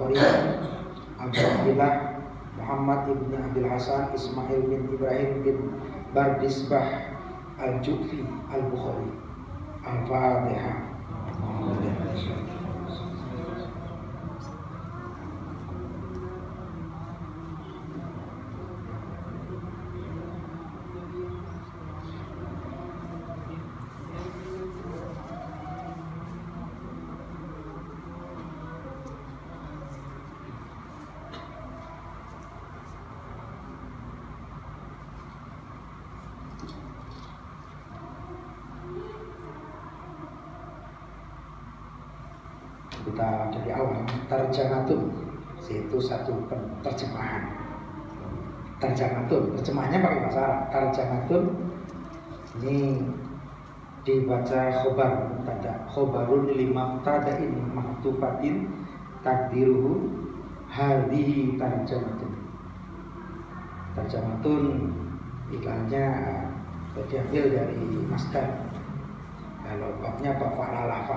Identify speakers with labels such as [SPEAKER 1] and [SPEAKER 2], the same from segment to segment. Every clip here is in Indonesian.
[SPEAKER 1] Bukhari, Abu Abdillah Muhammad ibn Abdul Hasan Ismail bin Ibrahim bin Bardisbah Al-Ju'fi Al-Bukhari. Al-Fatihah. Kita dari awal tarjamatun, itu satu terjemahan. Tarjamatun, terjemahannya pakai bahasa Arab. Tarjamatun ini dibaca khobar mubtada, khobarun lima mubtada'in mahtufatin takdiruhu hadhihi tarjamatun. Tarjamatun iklannya diambil dari masdar. Kalau babnya bab fa'lalah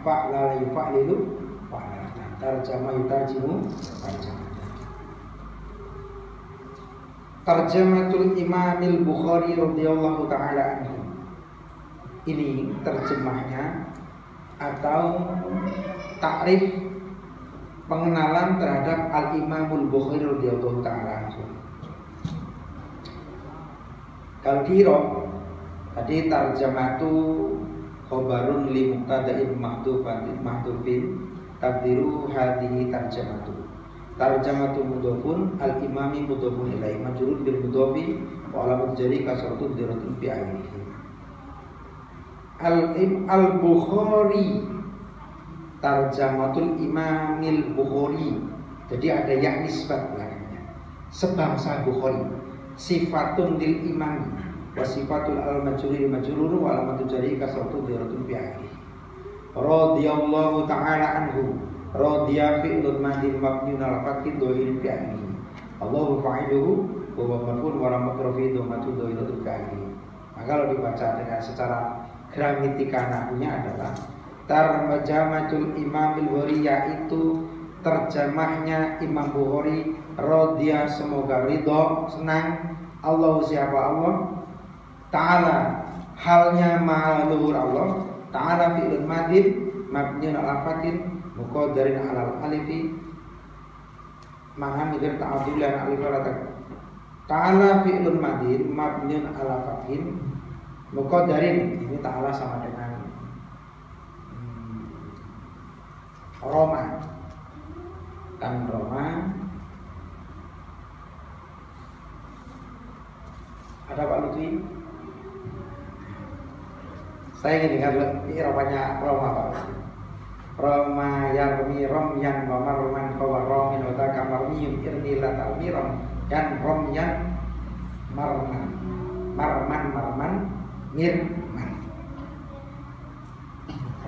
[SPEAKER 1] fa'lala yufa'lilu fa'lalatan, tarjama yutarjimu tarjamatan. Tarjamatul Imamil Bukhari radhiyallahu taala anhu. Ini terjemahnya atau takrif pengenalan terhadap Al-Imamul Bukhari radhiyallahu taala anhu. Kalau di Irob tadi tarjamatu khobarun li muqtada'in mahdufin takdiru hadhihi tarjamatu. Tarjamatu mudhofun al-imami mudhofun ilaihi majrur bil mudhofi wa alamat jari kasratun diratun fi akhirih. Al-Bukhari tarjamatul Imamil Bukhari. Jadi ada ya nisbat belakangnya. Sebangsa Bukhari. Sifatun lil imami wa sifatul al-majruri majrurun wa alamatu jari kasratun diratun fi akhirih. Radhiyallahu ta'ala anhu. Radhiya fi'lun madin mabniun ala fathi dhahirin fi akhirih. Allahu fa'iluhu wa huwa marfu'un wa ramatu fi dhammatu dhahiratun fi akhirih. Maka kalau dibaca dengan secara gramatika nahwunya adalah tarjamatul Imamil Bukhari, yaitu terjemahnya Imam Bukhari. Radhiya, semoga ridho, senang. Allah, siapa Allah? Ta'ala, halnya maha luhur Allah. Ta'ala fi'lun madin mabniun ala fatin muqaddarin ala alifi mana mikir ta'adulan alif ala ta'ala fi'lun madin mabniun ala fatin muqaddarin. Ini ta'ala sama dengan Roma, kan Roma. Ada Pak Lutfi? Saya ingin dengar irobanya Roma Pak. Roma yarmi romyan wa marman kawa romin wa takamarmiyum irnila talmiram yan romyan marman mirman.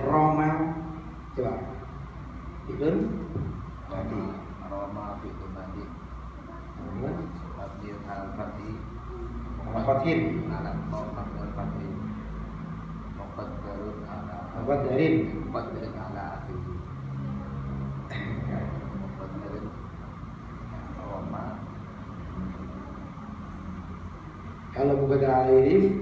[SPEAKER 1] Roma coba Idun tadi
[SPEAKER 2] Roma itu tadi Abdil al-Fatih
[SPEAKER 1] Al-Fatih
[SPEAKER 2] anak Muhammad al-Fatih Muqaddarun ala akhir Muqaddarin Roma.
[SPEAKER 1] Kalau muqaddar alaihi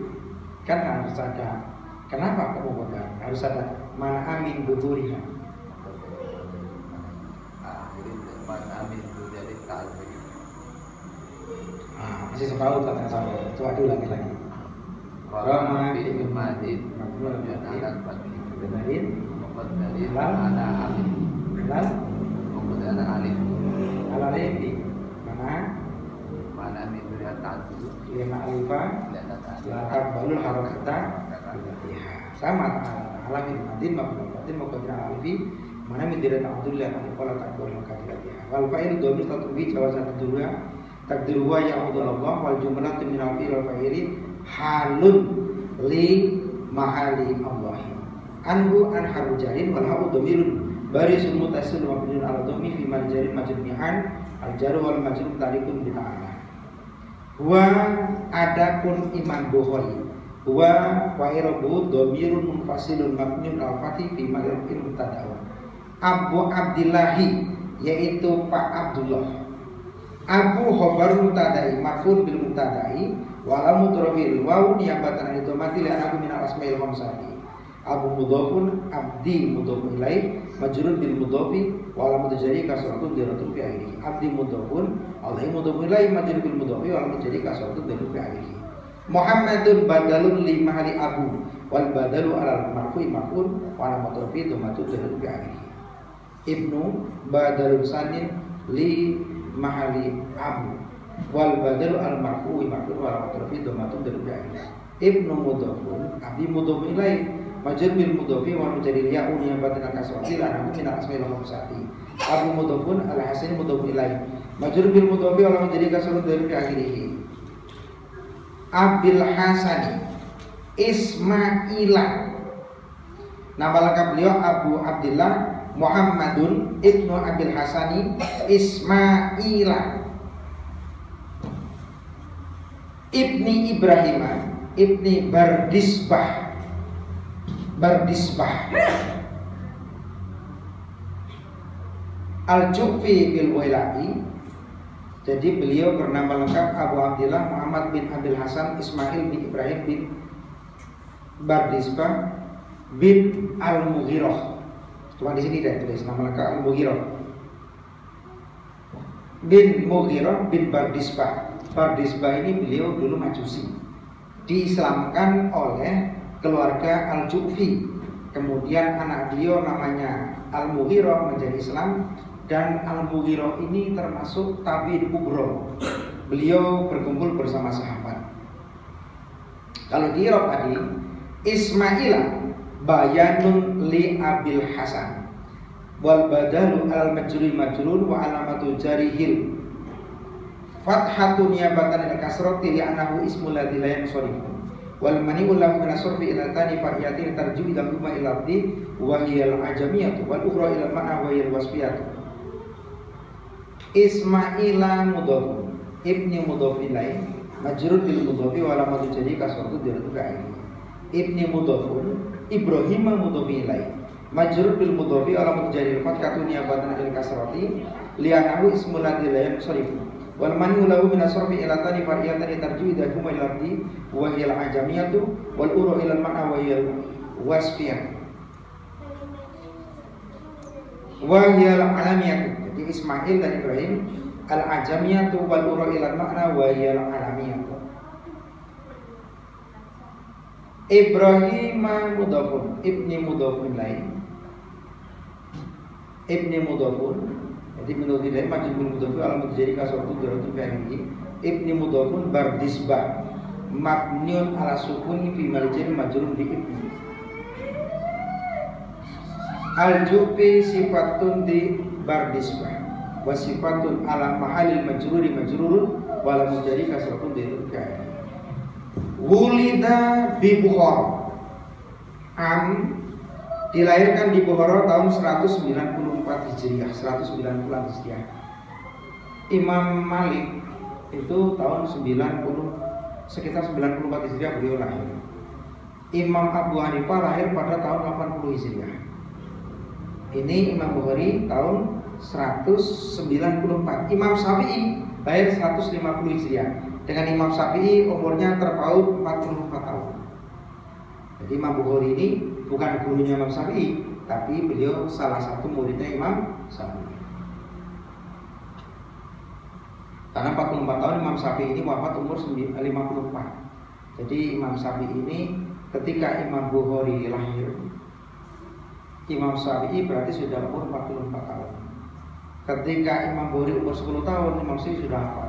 [SPEAKER 1] kan harus ada. Kenapa kamu muqaddar? Harus ada mana amin buduriha. Masih separuh tentang sama. Coba diulangi lagi.
[SPEAKER 2] Roma fi'il madin mabniun ala fathi
[SPEAKER 1] Benarin
[SPEAKER 2] ala alif
[SPEAKER 1] Alal
[SPEAKER 2] muqaddar ala alif
[SPEAKER 1] Alal levi
[SPEAKER 2] mana min duriat ta'dil
[SPEAKER 1] lima alifah latar balul harokata sama alamin madin mabniun muqaddar ala alifi mana min duriat ta'dil lima alifah latar balul harokata wal fa'il dhamir tatbi jawazan dunya takdiruha ya'udu Allah wal jumlatu min al-fi'il wal fa'ili halun li mahali Allah anhu an harujarin wal ha'u dhamirun barisun mutasil wa binun ala dhammi fi marjarin majmu'an al-jaru wal majrur tarikun bi ta'ala. Wa adapun Imam Bukhari wa irabu dhamirun munfasilun mabniun al-fathi fi marjarin mutadawa Abu Abdillahi, yaitu Pak Abdullah. Abu Khobar mutadai marfun bil mutadai wala mudrofil waw niyabatan an idomati li anahu minal asmail khamsati. Abu mudhofun abdi mudhofun ilaih majrur bil mudhofi wala mutajari kasratun diratun fi akhirih. Abdi mudhofun alaihi mudhofun ilaih majrur bil mudhofi wala mutajari kasratun diratun fi akhirih. Muhammadun badalun li mahali abu wal badalu alal marfu'i marfun wala mudhofi dhamatun diratun fi akhirih. Ibnu badalun sanin li mahali abu wal badalu al marfu'i marfu'un wal mudhofi dhamatun diratun fi akhirih. Ibnu mudhofun abdi mudhofun ilaih majrur bil mudhofi wa mujadil ya'un yang batin al-kasrati lan min al-asmail khamsati. Abu mudhofun al-hasan mudhofun ilaih majrur bil mudhofi wa mujadil kasrun dari akhirih. Abil Hasani Ismaila, nama lengkap beliau Abu Abdillah Muhammadun Ibnu Abil Hasani Ismaila Ibni Ibrahim Ibni Bardisbah Al-Jufi bil Wailai. Jadi beliau bernama lengkap Abu Abdillah Muhammad bin Abil Hasan Ismail bin Ibrahim bin Bardisbah bin Al-Mughirah. Cuma di sini tidak tulis nama lengkap Al-Mughirah bin Mughirah bin Bardisbah. Bardisbah ini beliau dulu Majusi, diislamkan oleh keluarga Al-Jufi. Kemudian anak beliau namanya Al-Mughirah menjadi Islam. Dan Al-Mughirah ini termasuk tabi'in kubro. Beliau berkumpul bersama sahabat. Kalau di Irak tadi Ismaila bayanun li Abil Hasan wal badalu al majrur majrur wa alamatu jarihil fathatun niyabatan al kasrati li annahu ismul ladzi la yansarifu wal mani'u lahu min asrfi ila tani fariyatin tarju ila huma ila abdi wa hiya al ajamiyatu wal ukhra ila ma'na wa hiya al wasfiyatu. Ismaila mudhofun ibni mudhof ilaih majrur bil mudhofi wa alamatu jadi kasratu diratu kaini. Ibni mudhofun Ibrahim mudhof ilaih majrur bil mudhofi wa alamatu jadi fathatu niyabatan al kasrati li'annahu ismul ladzi la yansarifu wal mani'u lahu min asrafi ila tani fariyatan tarju ila huma ila abdi wa hiya al ajamiyatu wal uru ila al ma'na wa hiya al wasfiyah wa hiya al alamiyatu. Jadi Ismail dan Ibrahim al-ajamiyatu wal uru ila makna wa hiya al-alamiyatu. Ibrahim mudhafun ibni mudhafun lain ibni mudhafun, jadi menurut dia majrur bil mudhafi alam jadi kasratu diratu fi'li. Ibni mudhafun bardisbah mabniun ala sukun fi maljin majrur bi ibni. Al-Jufi sifatun di Bardisbah wasifatun ala mahalil majruri majrurun wala mujari kasratun dirul fi'il. Wulida bi Bukhara dilahirkan di Bukhara tahun 194 Hijriah, 194 Hijriah. Imam Malik itu tahun 90 sekitar 94 Hijriah beliau lahir. Imam Abu Hanifah lahir pada tahun 80 Hijriah. Ini Imam Bukhari tahun 194. Imam Syafi'i lahir 150 Hijriah. Dengan Imam Syafi'i umurnya terpaut 44 tahun. Jadi Imam Bukhari ini bukan gurunya Imam Syafi'i, tapi beliau salah satu muridnya Imam Syafi'i. Karena 44 tahun Imam Syafi'i ini wafat umur 54. Jadi Imam Syafi'i ini ketika Imam Bukhari lahir, Imam Syafi'i berarti sudah umur 44 tahun. Ketika Imam Bukhari umur 10 tahun, Imam Syafi'i sudah hafal.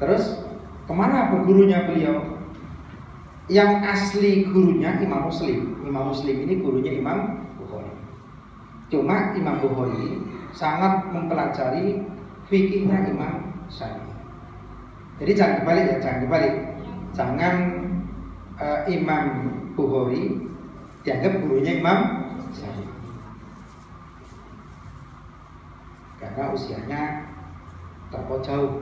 [SPEAKER 1] Terus kemana bergurunya beliau? Yang asli gurunya Imam Muslim. Imam Muslim ini gurunya Imam Bukhari. Cuma Imam Bukhari sangat mempelajari fikihnya Imam Syafi'i. Jadi jangan kebalik ya, jangan kebalik. Jangan Imam Bukhari dianggap gurunya Imam Syafi'i. Karena usianya terpaut jauh.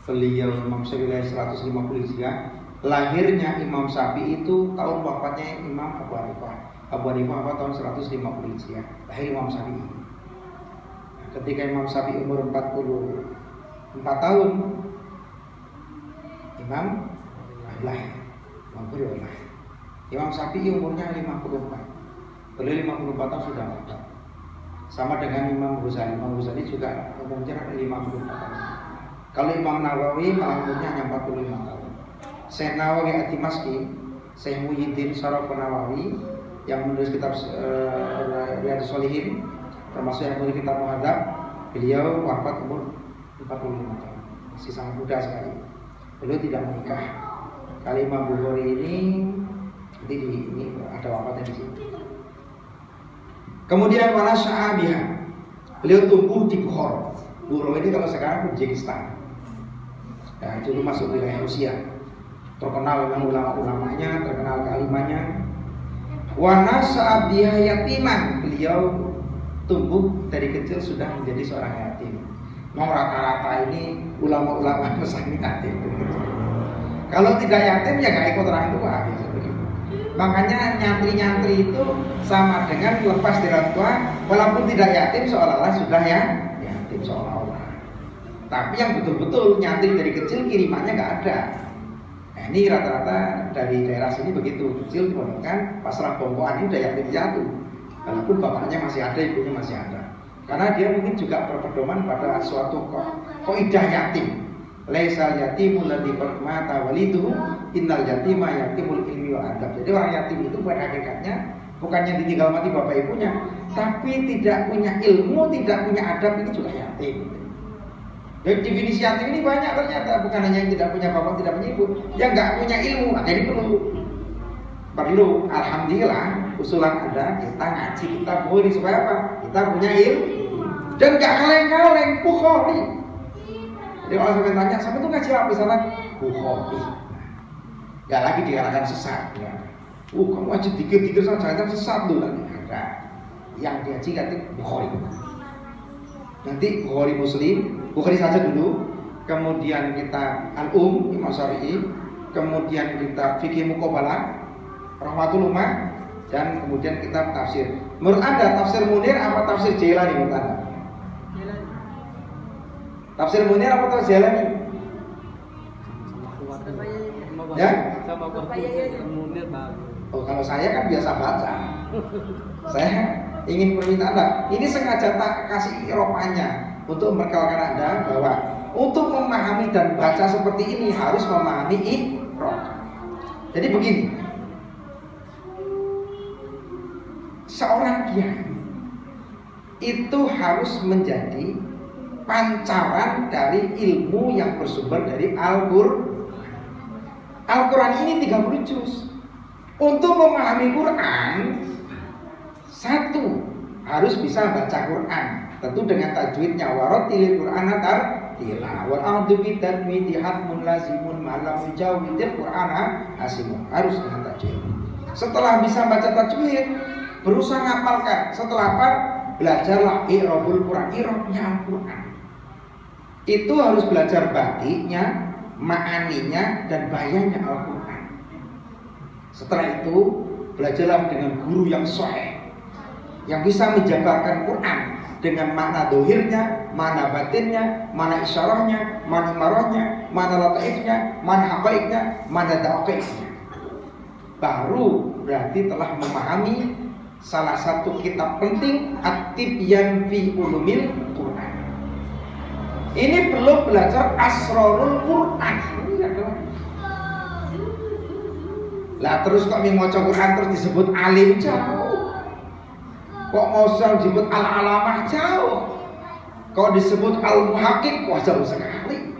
[SPEAKER 1] Beliau Imam Syafi'i lahir 150 Hijriah. Lahirnya Imam Syafi'i itu tahun wafatnya Imam Abu Hanifah. Abu Hanifah wafat tahun 150 Hijriah. Lahir Imam Syafi'i. ketika Imam Syafi'i umur 44 tahun, Imam Syafi'i umurnya 54. Beliau 54 tahun sudah wafat. Sama dengan Imam Ghazali. Imam Ghazali juga umurnya 54 tahun. Kalau Imam Nawawi malah umurnya hanya 45 tahun. Syekh Nawawi Ad-Dimashqi, Syekh Muhyiddin Syaraf Nawawi yang menulis kitab Riyadhus Shalihin, termasuk yang menulis kitab Muhadzab, beliau wafat umur 45 tahun. Masih sangat muda sekali. Beliau tidak menikah. Kali Imam Bukhari ini ada wafatnya di sini. Kemudian wala sya'abiha, beliau tumbuh di Bukhara. Bukhara ini kalau sekarang Uzbekistan. Ya, dulu masuk wilayah Rusia. Terkenal dengan ulama-ulamanya, terkenal kalimatnya. Wa nasa'a biha yatiman, beliau tumbuh dari kecil sudah menjadi seorang yatim. Mau rata-rata ini ulama-ulama pesantren yatim. Kalau tidak yatim ya nggak ikut orang tua. Makanya nyantri-nyantri itu sama dengan lepas dari orang tua, walaupun tidak yatim seolah-olah sudah ya yatim seolah-olah. Tapi yang betul-betul nyantri dari kecil kirimannya nggak ada. Nah, ini rata-rata dari daerah sini begitu, kecil dibandingkan pasrah bongkoan ini udah yatim piatu. Walaupun bapaknya masih ada, ibunya masih ada. Karena dia mungkin juga berpedoman pada suatu kaidah yatim. Laisal yatimul ladzi qad mata waliduhu, innal yatima yatimul ilmi wal adab. Jadi orang yatim itu pada hakikatnya bukannya ditinggal mati bapak ibunya, tapi tidak punya ilmu, tidak punya adab, itu juga yatim. Dan definisi yatim ini banyak ternyata, bukan hanya yang tidak punya bapak, tidak punya ibu, yang nggak punya ilmu. Nah, jadi perlu alhamdulillah usulan ada, kita ngaji, kita Bukhari supaya apa? Kita punya ilmu dan nggak kaleng-kaleng Bukhari. Jadi kalau sampai tanya, sampai itu ngaji apa? Misalnya Bukhari, nggak lagi dikatakan sesat. Ya. Kamu ngaji dikir-dikir saja, jangan sesat tuh nanti. Ada yang diaji nanti Bukhari. Nanti Bukhari Muslim, Bukhari saja dulu. Kemudian kita Imam Syafi'i, kemudian kita Fikih Muqabalah, Rahmatul Ummah, dan kemudian kitab tafsir. Menurut Anda tafsir Munir apa tafsir Jailani menurut Anda? Tafsir Munir apa tafsir Jailani? Ya? Oh, kalau saya kan biasa baca. Saya ingin permintaan Anda. Ini sengaja tak kasih Eropanya untuk memperkenalkan Anda bahwa untuk memahami dan baca seperti ini harus memahami Iqra. Jadi begini. Seorang kiai itu harus menjadi pancaran dari ilmu yang bersumber dari Al-Qur'an. Al-Quran ini 30 juz. Untuk memahami Quran, satu harus bisa baca Quran, tentu dengan tajwidnya. Warattilil Qur'ana tartila. Wal a'dzu bi tajwidi hatmun lazimun ma'lam mujawidil Qur'ana asimun. Harus dengan tajwid. Setelah bisa baca tajwid, berusaha ngapalkan. Setelah apa? Belajarlah i'rabul Quran, i'rabnya Al-Quran. Itu harus belajar batiknya, ma'aninya, dan bayannya Al-Quran. Setelah itu belajarlah dengan guru yang sahih, yang bisa menjabarkan Quran dengan makna dohirnya, makna batinnya, makna isyarahnya, makna imarahnya, makna lataifnya, makna habaiknya, makna daqiqnya. Baru berarti telah memahami salah satu kitab penting, At-Tibyan fi Ulumil Quran. Ini perlu belajar Asrarul Quran. Lah terus kok maca Quran terus disebut alim, jauh. Kok mau disebut al-alamah, jauh. Kok disebut al-muhaqqiq, wah jauh sekali.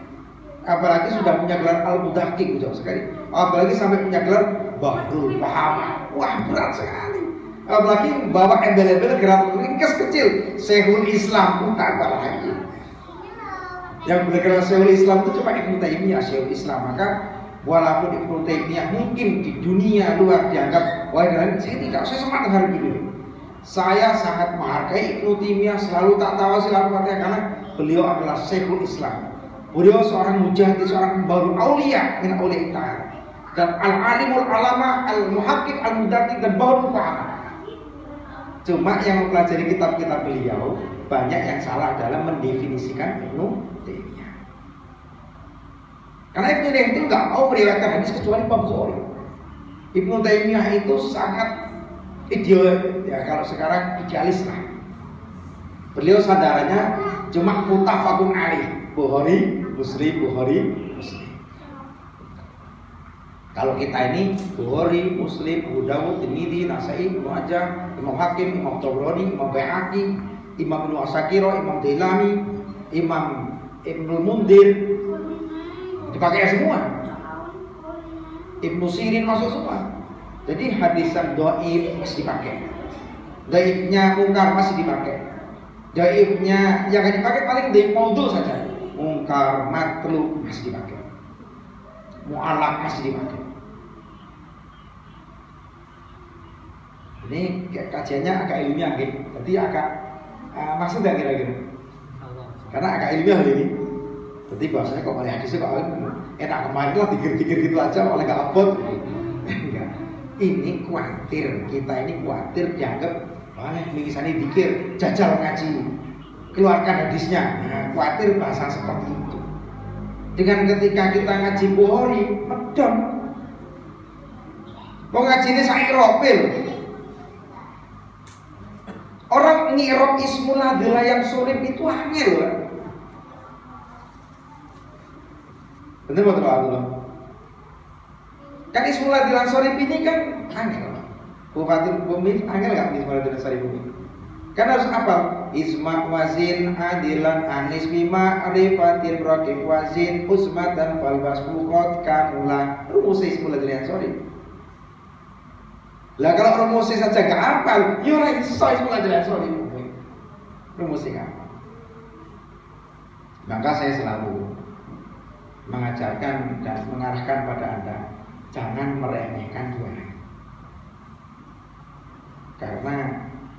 [SPEAKER 1] Apalagi sudah punya gelar al-mudahqiq, jauh sekali. Apalagi sampai punya gelar Bahrul Faham, wah berat sekali. Apalagi bawa embel-embel gelar ringkas kecil, Syekhul Islam, bukan apalagi. Yang bergerak Syekhul Islam itu cuma Ibnu Taimiyah, Syekhul Islam. Maka walaupun Ibnu Taimiyah mungkin di dunia luar dianggap wah dengan saya tidak, saya semangat hari ini. Saya sangat menghargai Ibnu Taimiyah, selalu tak tahu selalu katanya karena beliau adalah Syekhul Islam. Beliau seorang mujahid, seorang baru aulia min aulia ta'ala. Dan al-alimul alama, al-muhaqqiq, al-mudaqqiq, dan baru faham. Cuma yang mempelajari kitab-kitab beliau banyak yang salah dalam mendefinisikan Ibnu Taimiyah. Karena Ibnu Taimiyah itu nggak mau meriwayatkan hadis kecuali Imam Bukhari. Ibnu Taimiyah itu sangat ideal, ya kalau sekarang idealis lah. Beliau sandarannya cuma muttafaqun alaih, Bukhari, Muslim, Bukhari, Muslim. Kalau kita ini Bukhari, Muslim, Abu Dawud, Tirmidzi, Nasa'i, Ibnu Majah, Imam Hakim, Imam Tabrani, Imam Baihaqi, Imam Ibnu Asakiro, Imam Dailami, Imam Ibnu Mundir, dipakai semua. Ibnu Sirin masuk semua. Jadi hadis yang dhaif masih dipakai. Dhaifnya mungkar masih dipakai. Dhaifnya yang akan dipakai paling dhaif maudhu saja. Mungkar, matlub masih dipakai. Mu'allaq masih dipakai. Ini kajiannya agak ilmiah gitu. Jadi agak maksud nggak kira-kira? Karena agak ilmiah ini. Jadi bahasanya kok oleh hadisnya kok enak kemarin lah pikir-pikir gitu aja oleh nggak abot. Enggak. Ini khawatir, kita ini khawatir dianggap oleh mengisani dikir, jajal ngaji, keluarkan hadisnya. Nah, khawatir bahasa seperti itu. Dengan ketika kita ngaji Bukhari, medam. Mau ngaji ini saya ropil. Orang ngirop ismul adillah yang surip itu angel. Bener betul Abdullah. Kan ismul adillah surip ini kan angel. Bukatul bumi angel nggak ismul adillah surip ini? Kan harus apa? Isma wazin adilan anis bima arifatin raqib wazin usmatan fal basbuqat kamula. Rumus ismul adillah surip. Lah kalau rumusnya saja gak hafal, ya ora iso pelajaran sorry. Rumusnya apa? Maka saya selalu mengajarkan dan mengarahkan pada Anda, jangan meremehkan dua ayat. Karena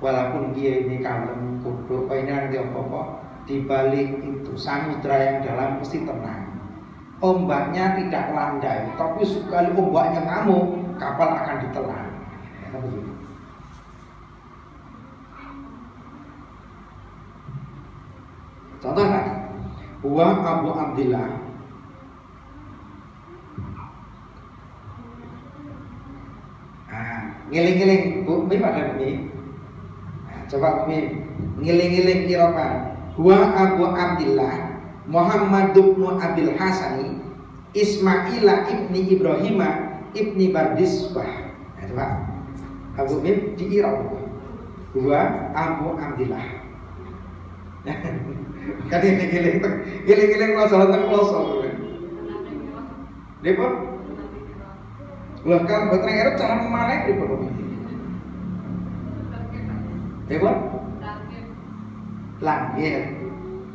[SPEAKER 1] walaupun dia ini kalem, kudu, ini nanti apa-apa, di balik itu samudra yang dalam mesti tenang. Ombaknya tidak landai, tapi sekali ombaknya ngamuk, kapal akan ditelan. Contoh tadi, Wa Abu Abdillah ngiling-ngiling Bu, ini pada Bumi. Coba Bumi ngiling-ngiling kirakan. Wa Abu Abdillah Muhammad bin Abil Hasani Ismaila ibni Ibrahima ibni Bardisbah. Coba Abu Mim di Irak. Dua Abu Abdillah. Kan ini giling masalah tentang pelosok. Depo? Lah kan bahasa Arab cara memanai depo. Depo? Langit.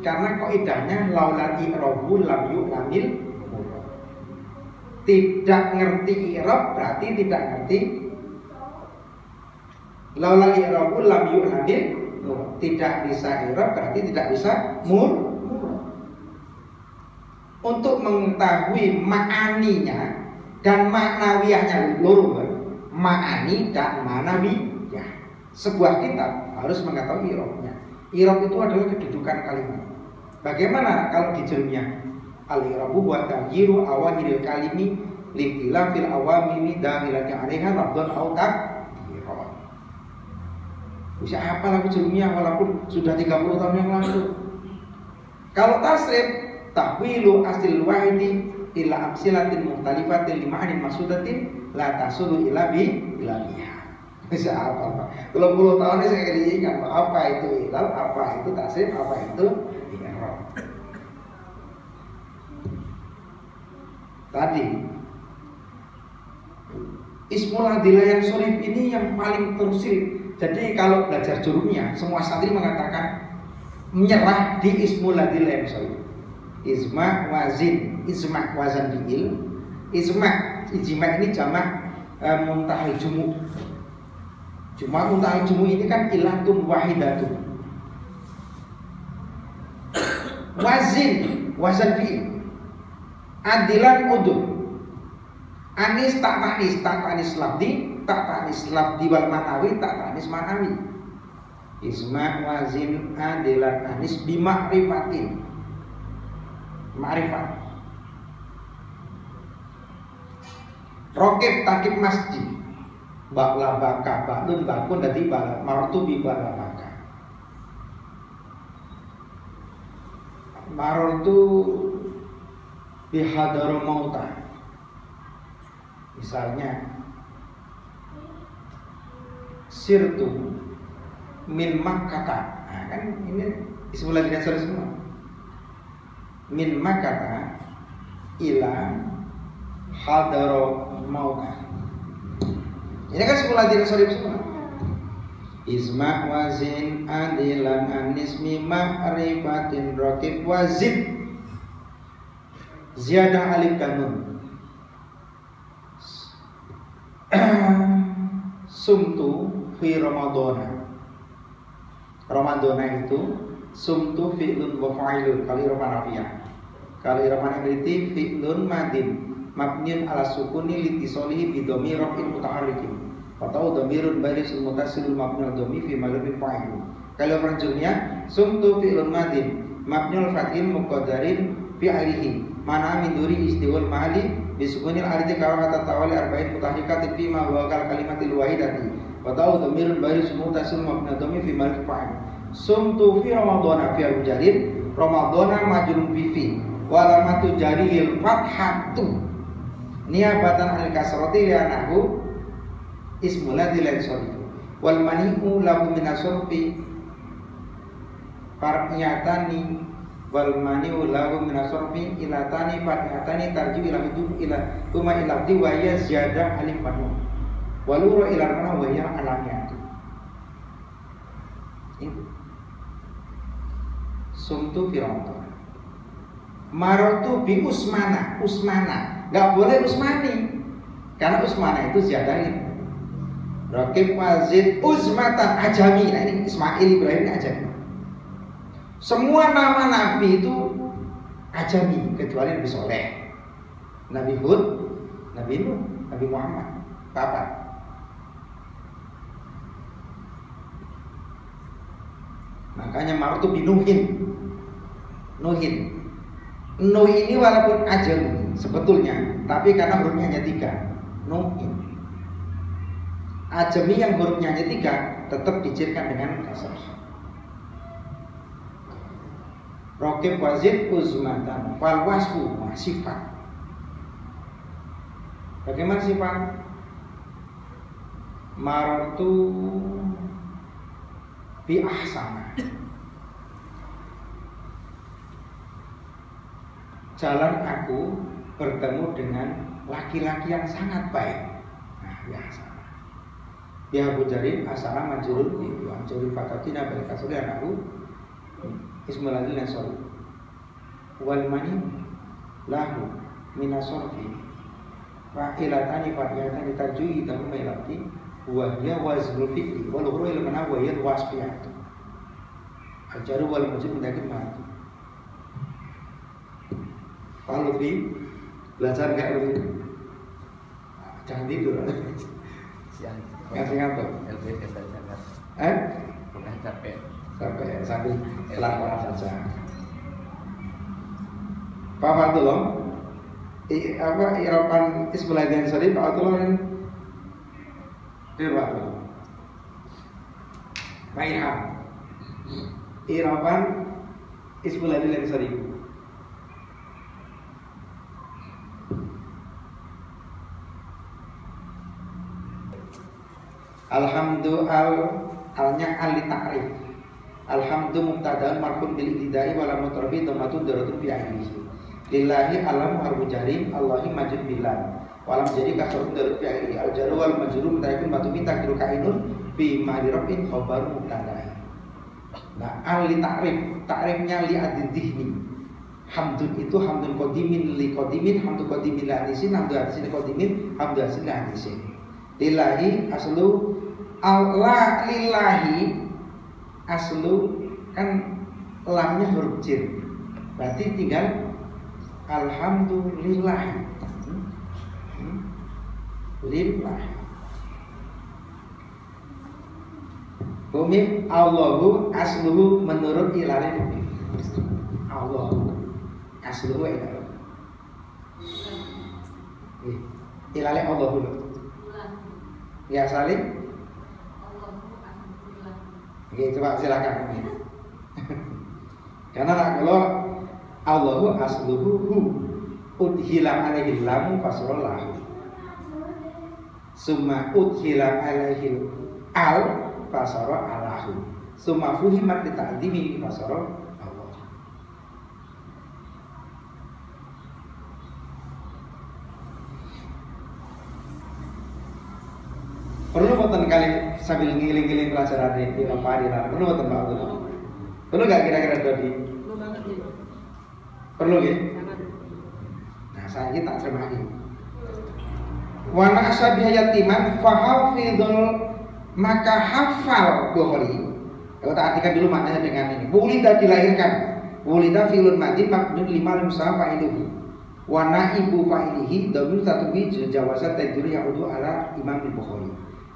[SPEAKER 1] Karena kaidahnya laulal i'rabu lam yu'lamil murad. Tidak ngerti i'rab berarti tidak ngerti. Laulal i'rabu lam yu'lamil murad. Tidak bisa i'rab berarti tidak bisa murad. Untuk mengetahui ma'aninya dan maknawiyahnya loro, ma'ani dan ma'nawiyah. Sebuah kitab harus mengetahui i'rabnya. I'rab itu adalah kedudukan kalimat. Bagaimana kalau di jermiah? Al-i'rabu wa taghyiru awamilil kalimi likhtilafil awamimi dakhilati 'alaiha lafdhan aw taqdiran. Bisa apa lagu jermiah walaupun sudah 30 tahun yang lalu. Kalau tasrif, tahwilu aslil wahidi ila amsilatin mukhtalifatin lima'anin maksudatin la tasulu ila biha. Bisa apa? 30 tahun ini saya ingat apa itu ilal, apa itu tasrif, apa itu i'rab. Tadi ismul adillah yang surif ini yang paling terusir. Jadi kalau belajar jurumnya, semua santri mengatakan menyerah di ismul adillah yang surif. Isma wazin, isma wazan fi'il. Ijma ini jamak muntahil jumu'. Cuma muntahil jumu' ini kan ilatun wahidatun. Wazan fi'il. Adilan udul. Anis tak tanis lafdi wal ma'nawi tak tanis ma'nawi. Isma wazin adilan anis bima'rifatin. Ma'rifat. Rokib takib masjid. Bakla baka baklun bakun dadi bala martu bi bala baka. Martu bihadaro mauta. Misalnya sirtu min makkata. Nah, kan ini Ismullah tidak salah semua. Min makkata ila hadaro mauta. Ini kan sekolah tidak sorry semua. Isma wazin adilan anismi ma'rifatin rokib wazid ziyadah alif dan nun. Sumtu fi Ramadana. Ramadana itu sumtu fi'lun wa fa'ilun kali romanafiyah. Kali romanafiyah fi'lun madin mabniun ala sukuni litisolihi bidomi rofin mutaharrikin atau domirun barisul mutasilul mabniul domi fi malubin fa'ilun. Kalau ranjulnya sumtu fi'lun madin mabniul fatin muqaddarin fi'alihi mana min duri istiwal mahali bisukunil arti karawata tawali arba'in mutaharrikatin fi ma huwa kal kalimatil wahidati atau domirun barisul mutasilul mabniul domi fi malubin fa'ilun. Sumtu fi Ramadana fi al-jarid Ramadana majrun fi walamatu jaril fathatu niabatan al-kasrati li'anahu ismul ladzi la yusarrifu wal mani'u lahu min asrfi far'iyatani wal mani'u lahu min asrfi ilatani far'iyatani tarji'u ila hidup ila kuma ila di wa ya ziyadah alif wa nun waluru ila mana wa ya alamiyatu. Sumtu fi Ramadan maratu bi usmana nggak boleh usmani karena usmana itu ziyadah. Rokib wazid uzmatan ajami. Nah ini Ismail Ibrahim ini ajami. Semua nama nabi itu ajami kecuali Nabi Soleh, Nabi Hud, Nabi Nuh, Nabi Muhammad. Papat. Makanya martu binuhin. Nuhin. Nuh ini walaupun ajami sebetulnya, tapi karena hurufnya hanya 3, Nuhin. Ajami yang hurufnya hanya 3 tetap dicirikan dengan kasar. Rokib wazid uzmatan fal wasfu sifat. Bagaimana sifat? Maratu bi ahsana. Jalan aku bertemu dengan laki-laki yang sangat baik. Nah, biasa. Ya Abu Jarir asana manjurun itu anjuri fatatina bil kasri anahu ismul ladzi la sori wal mani lahu min asrfi wa ilatani fa'ilatan tarjui tamu melati wa hiya wazrul fi'li wal huru ila mana wa hiya wasfiyat ajaru wal mujib mendaki mati. Kalau lebih belajar kayak lebih jangan tidur. Ngasih ngantuk.
[SPEAKER 2] Bukan capek.
[SPEAKER 1] Capek sambil pelan-pelan saja. Pak Fatullah, irapan ismul ladzi sorry Pak Fatullah ini Pak Fatullah. Baiklah. Irapan ismul ladzi sorry. Alnya ali ta'rif. Alhamdu mubtada'un marfu'un bil ibtida'i wa lam mutarfi dhamatun daratun bi akhirih. Lillahi alamu harfu jarim Allahi majrur billah. Wa lam jadi kasrun darat bi akhirih. Al jaru wal majrur mutaikun batu min takdiru kainun bi mahdhirafin khabar mubtada'. Nah, ali ta'rifnya li ad-dhihni. Hamdun itu hamdun qadimin li qadimin, hamdun qadimin li hadisin, hamdun hadisin li qadimin, hamdun hadisin li hadisin. Lillahi aslu Allah lillahi aslu kan lamnya huruf jir, berarti tinggal alhamdulillah. Lillah. Bumim Allahu asluhu menurut ilale bumim. Allahu asluhu ilale. Ilale Allahu. Ya saling. Oke, coba silakan. Karena kalau Allahu asluhu udhila alaihi lamu fasrallahu. Summa udhila alaihi al fasara alahu. Summa fuhimat li ta'dimi fasara Allah. Perlu boten kali sambil ngiling-ngiling pelajaran di Fadilah. Perlu boten Pak Abdul. Perlu enggak kira-kira tadi?
[SPEAKER 3] Perlu banget ya.
[SPEAKER 1] Perlu nggih?
[SPEAKER 3] Sangat.
[SPEAKER 1] Nah, saya tak cermati. Wa na'sabiha yatiman fahafidhul, maka hafal Bukhari. Kalau tak artikan dulu maknanya dengan ini. Wulida dilahirkan. Wulida fi'lun madhi mabniun lima lam sa fa'iluhu. Wa na'ibu fa'ilihi dhamir tatubi jawazat tadbir ya'udu ala Imam Bukhari.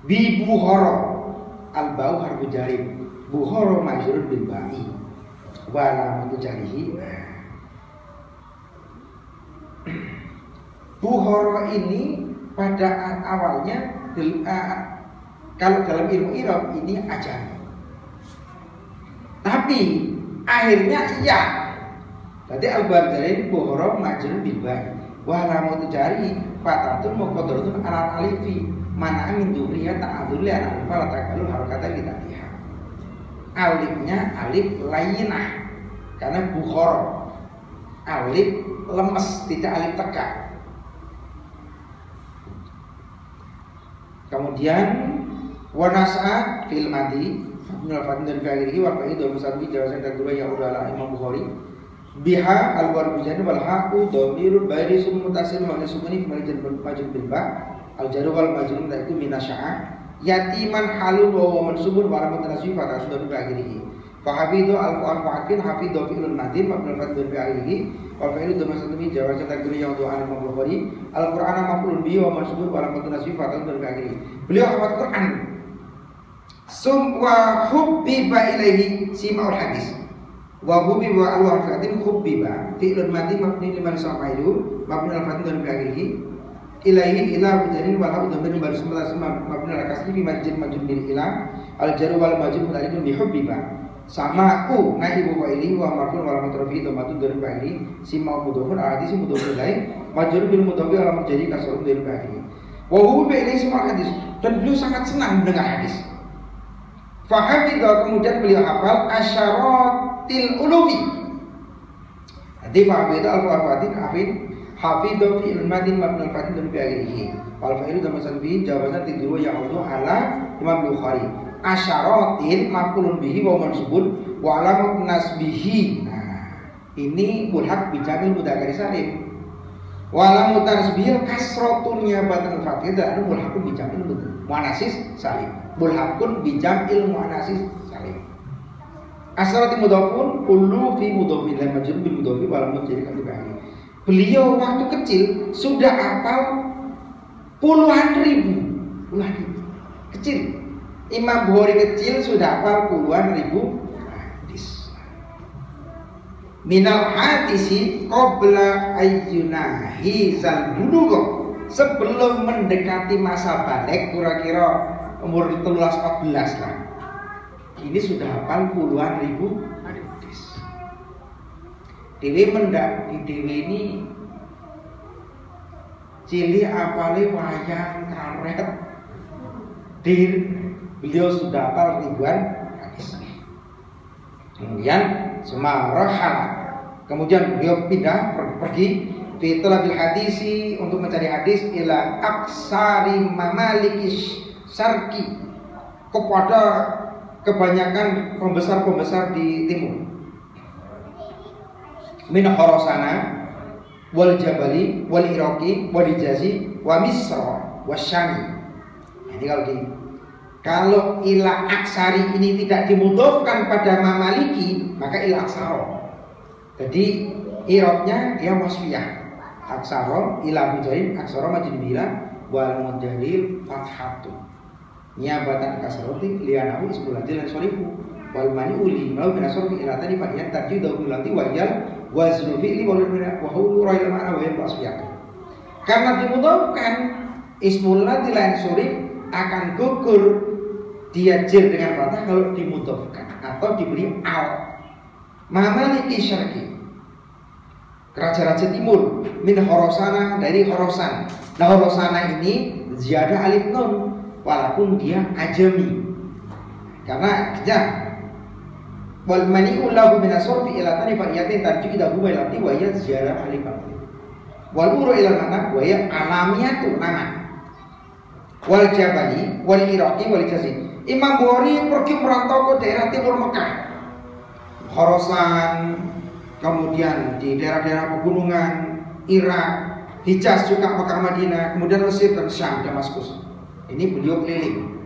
[SPEAKER 1] Bi Bukhara al-ba'u harfu jarim. Bukhara majrur bil ba'i. Wa alamatu jarihi. Bukhara ini pada awalnya kalau dalam ilmu i'rab ini ajami. Tapi akhirnya iya. Berarti al-Bardari Bukhara majrur bil ba'i. Wa alamatu jari fatatun muqaddaratun ala alifi. Mana min dzurriyyah ta'adzur li al-alif la taqalu harakatan lidatiha. Alifnya alif lainah. Karena Bukhara alif lemes, tidak alif tegak. Kemudian wanasa fil madi minal fatin dan fi'ilihi wa fa'idu musabi jawasan tadura ya udala Imam Bukhari biha al-warbujani wal haqu dhamirul bayri sum mutasil wa sumuni kemalijan majrur bil ba al-jaru wal majrur itu minasya'a yatiman halun wa mansubun wa alamat nasbi fa tasduru bi akhirih fa hafidu al-fa'il hafidu fi'lun madin wa minal fatin dan fi'ilihi wa fa'idu musabi jawasan tadura ya udala Imam Bukhari al-Qur'ana maf'ulun bihi wa mansubun wa alamat nasbi fa tasduru bi akhirih. Beliau hafal Quran. Wa hubbiba ilaihi sima'ul hadis. Wa hubbiba al-wafatin hubbiba fi'lun madhi mabni liman sa'aidu mabni al-fatin dan bi'akhirih ilaihi ila bijarin wal hamdu min baris mabni al-kasri fi majid bil ila al-jaru wal majid mutalikun bi hubbiba sama ku naibu fa'ili wa maf'ul wal mutrafi dhamatun dari bi'akhirih sima'ul mudhafun al-hadis mudhafun ilaih majrur bil mudhafi wal mujadi kasrun dari bi'akhirih. Wa hubbiba ilaihi sima'ul hadis, dan beliau sangat senang mendengar hadis. Fahafidha, kemudian beliau hafal asyaratil ulufi. Jadi fahafidha al-fawatin hafidha fi ilmadin mabnul fatin dan fi akhirih. Wal fa'ilu damasan bihi jawaban tidru ya'udu ala Imam Bukhari. Asyaratil maf'ulun bihi wa mansubun wa alamat nasbihi. Nah, ini mulhaq bi jamil mudzakkar salim. Wa alamat nasbihi kasratun niyabatan fathah dan mulhaqun bi jamil muannas salim. Mulhaqun bijam'il mu'annasis salim. Asrati mudhafun kullu fi mudhafin la majrur bil mudhafi wal mujri kan dibagi. Beliau waktu kecil sudah hafal puluhan ribu. Kecil. Imam Bukhari kecil sudah hafal puluhan ribu hadis. Minal hadisi qabla ayyunahi zal bulugh. Sebelum mendekati masa balik kira-kira umur 13-14 lah. Ini sudah hafal puluhan ribu hadis. Dewi mendak di Dewi ini cili apale wayang karet. Beliau sudah hafal ribuan hadis. Kemudian Sumarahal. Kemudian beliau pindah pergi fi talabil hadisi untuk mencari hadis ila aksari mamalikis Sarki kepada kebanyakan pembesar-pembesar di timur. Min Khorasana wal Jabali wal Iraqi wal Hijazi wa Misra wa Syami. Jadi kalau ila aksari ini tidak dimudhofkan pada Mamaliki, maka ila aksaro. Jadi Iraqnya dia wasfiyah. Aksaro ila mujahin aksaro majin bila wal mujahil fathatun. niabatan kasroti lianahu ismul ladzi lan sharifu wal mani uli mau min asrofi ila tani fa yan tarjidu ulati wa yal waznu fi'li wa huwa ra'il ma'na wa yal asbiyat. Karena dimudhafkan ismul ladzi lan sharif akan gugur dia jer dengan fathah kalau dimudhafkan atau diberi al. Mamaliki syarqi, raja-raja timur, min Khorasana dari Khorasan. Nah Khorasana ini ziyadah alif nun walaupun dia ajami. Karena ya wal mani'u lahu min as-sarfi ila tani fa'iyatin tarji'u ila huma ila wa ya ziyadah alif. Wal uru ila mana wa ya alamiyatu nama. Wal jabali wal iraqi wal jazid. Imam Bukhari pergi merantau ke daerah timur Mekah, Khorasan, kemudian di daerah-daerah pegunungan, Irak, Hijaz juga Mekah Madinah, kemudian Mesir dan Syam, Damaskus. Ini beliau keliling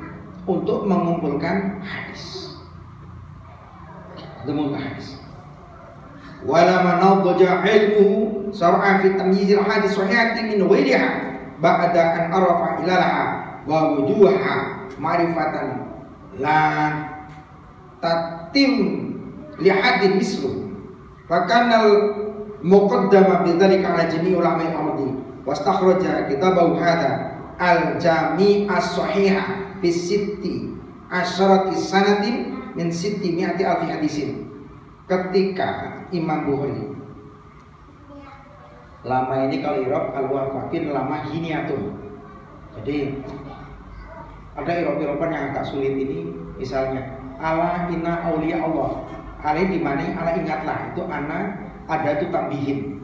[SPEAKER 1] untuk mengumpulkan hadis. Mengumpulkan hadis. Walama nadja ilmuhu sar'a fi tamyizil hadis sahihati min ghairiha ba'da an arafa ilalaha wa wujuha ma'rifatan la tatim li hadin mislu fakanal muqaddama bidzalika ala jami' ulama al-ardi wastakhraja kitabahu hadha al-jami' as-sahihah fi sitti asyrati sanatin min sitti mi'ati alfi hadisin. Ketika Imam Bukhari lama ini kalau Iraq al-wafakin lama hiniatun. Jadi ada Iraq-Irapan yang agak sulit ini, misalnya ala inna auliya Allah. Ala di mana ala ingatlah itu ana ada tu tambihin.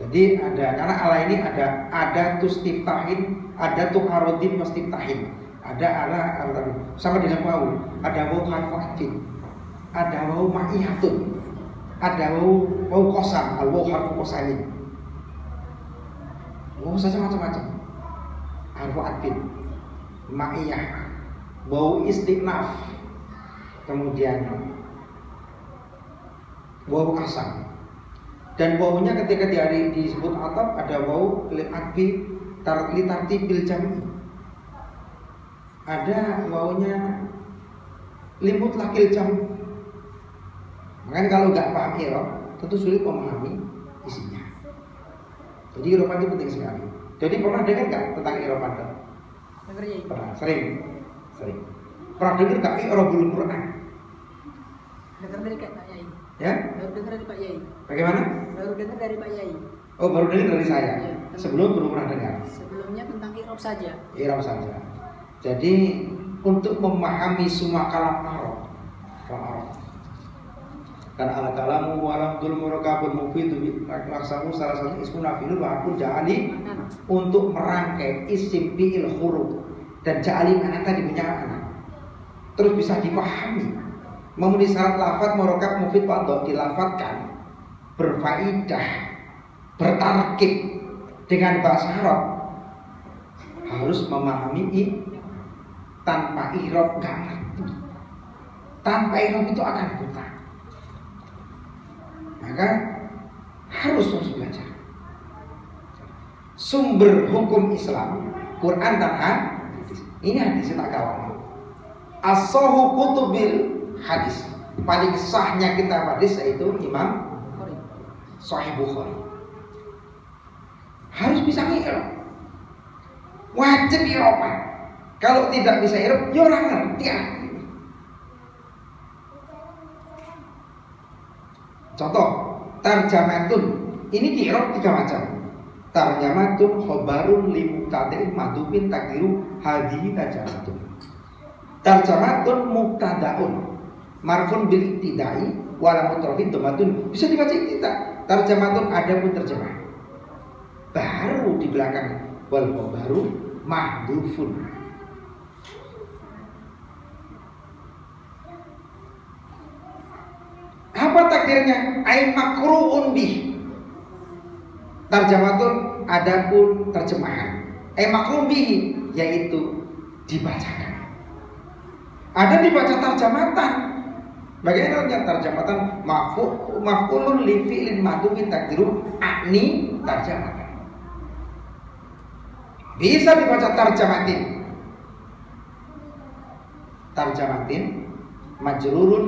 [SPEAKER 1] Jadi ada karena ala ini ada tu stiftahin, ada tu harodin mustiftahin, ada ala sama dengan wau, ada wau harfatin, ada wau ma'iyatun, ada wau kosam, al wau harfu kosamin. Wau saja macam-macam. Harfatin, ma'iyah, wau istinaf, kemudian wau asam. Dan wawunya ketika disebut atap ada wau li'atbi tartibil jami. Ada wawunya limut lakil jami. Makanya kalau nggak paham Iraq tentu sulit memahami isinya. Jadi Iraq itu penting sekali. Jadi pernah dengar nggak tentang Iraq? Pernah, sering. Pernah dengar nggak Iraqul Quran?
[SPEAKER 3] Dengar dari Pak Yai.
[SPEAKER 1] Ya?
[SPEAKER 3] Baru dengar dari Pak Yai.
[SPEAKER 1] Bagaimana?
[SPEAKER 3] Baru dengar dari Pak Yai.
[SPEAKER 1] Oh, baru dengar dari saya.
[SPEAKER 3] Ya,
[SPEAKER 1] Sebelum belum pernah dengar.
[SPEAKER 3] Sebelumnya tentang Iraq saja.
[SPEAKER 1] Iraq saja. Jadi untuk memahami semua kalam Arab, kan ala kalamu walam dul murakabul mufid laksamu salah satu ismu nafilul wa akun ja'ali untuk merangkai isim fi'il huruf dan ja'ali mana tadi punya mana terus bisa dipahami memenuhi syarat lafaz murakab mufid wadok dilafatkan berfaidah bertarkib dengan bahasa Arab harus memahami tanpa Irab gak ngerti, tanpa Irab itu akan buta. Maka harus belajar. Sumber hukum Islam Quran dan hadis. Ini hadis tak kawan. As-sahu kutubil hadis. Paling sahnya kitab hadis yaitu Imam Sahih Bukhari. Harus bisa Irab. Wajib Iraban. Kalau tidak bisa Irab, ya orang ngerti. Contoh, tarjamatun. Ini di Iraq 3 macam. Tarjamatun khobarun limubtada'in madhubin takdiru hadihi tarjamatun. Tarjamatun mubtada'un marfun bil ibtidai wala mutrafin dhamatun. Bisa dibaca ibtida. Tarjamatun ada pun terjemah. Baru di belakang wal khobaru mahdhufun. Apa takdirnya? Ai makruun bih. Tarjamatun adapun terjemahan. Ai makruun bih yaitu dibacakan. Ada dibaca tarjamatan. Bagaimana tarjamatan? Maf'ulun li fi'lin madhufin takdiru akni tarjamatan. Bisa dibaca tarjamatin. tarjamatin majrurun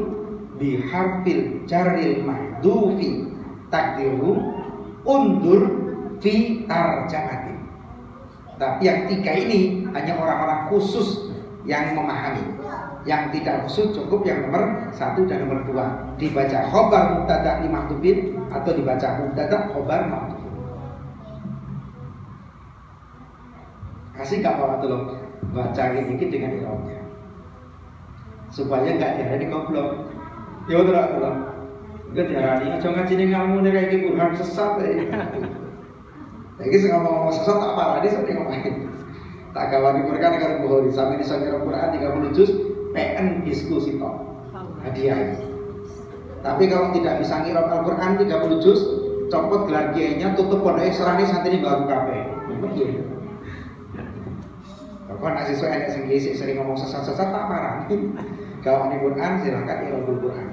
[SPEAKER 1] bi harfil jarril mahdufi takdiru undur fi tarjamatin. Tapi yang tiga ini hanya orang-orang khusus yang memahami. Yang tidak khusus cukup yang nomor 1 dan nomor 2. Dibaca khobar mubtada li mahdufin atau dibaca mubtada khobar mahdufin. Kasih gak apa-apa tuh baca ini dengan irobnya supaya nggak diarani goblok. Ya betul betul. Nggak diarani aja ngaji nih kamu nih kayak Quran sesat ya. Lagi ngomong sesat tak parah di sini ngomongin. Tak kawan Quran agar Bukhari sampai di sana Quran 30 juz PN diskusi toh hadiah. Tapi kalau tidak bisa ngirap Al-Quran 30 juz, copot gelar kiainya, tutup pondoknya, serani santri baru kabeh. Begitu. Kalau nasi sesuai ada sering ngomong sesat-sesat tak marah. Kalau ini Quran silakan irabul Quran.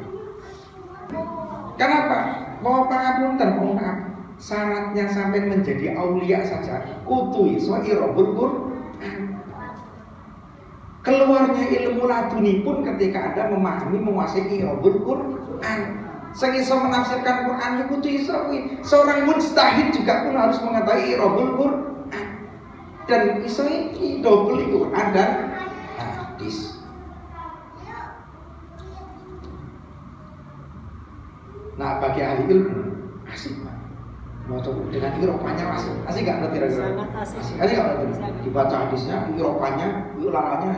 [SPEAKER 1] Kenapa? Mau pangapunten, mau maaf. Syaratnya sampai menjadi aulia saja. Kutu iso irabul Quran. Keluarnya ilmu laduni pun ketika Anda memahami, menguasai irabul Quran. Sing iso menafsirkan Quran itu iso. Seorang mujtahid juga pun harus mengetahui irabul Quran. Dan iso iki double Quran dan hadis. Nah, bagi ahli ilmu asik Pak. Mau coba dengan irofanya asik gak ngerti kira-kira? Asik gak ngerti? Dibaca hadisnya, irofanya, ulangannya,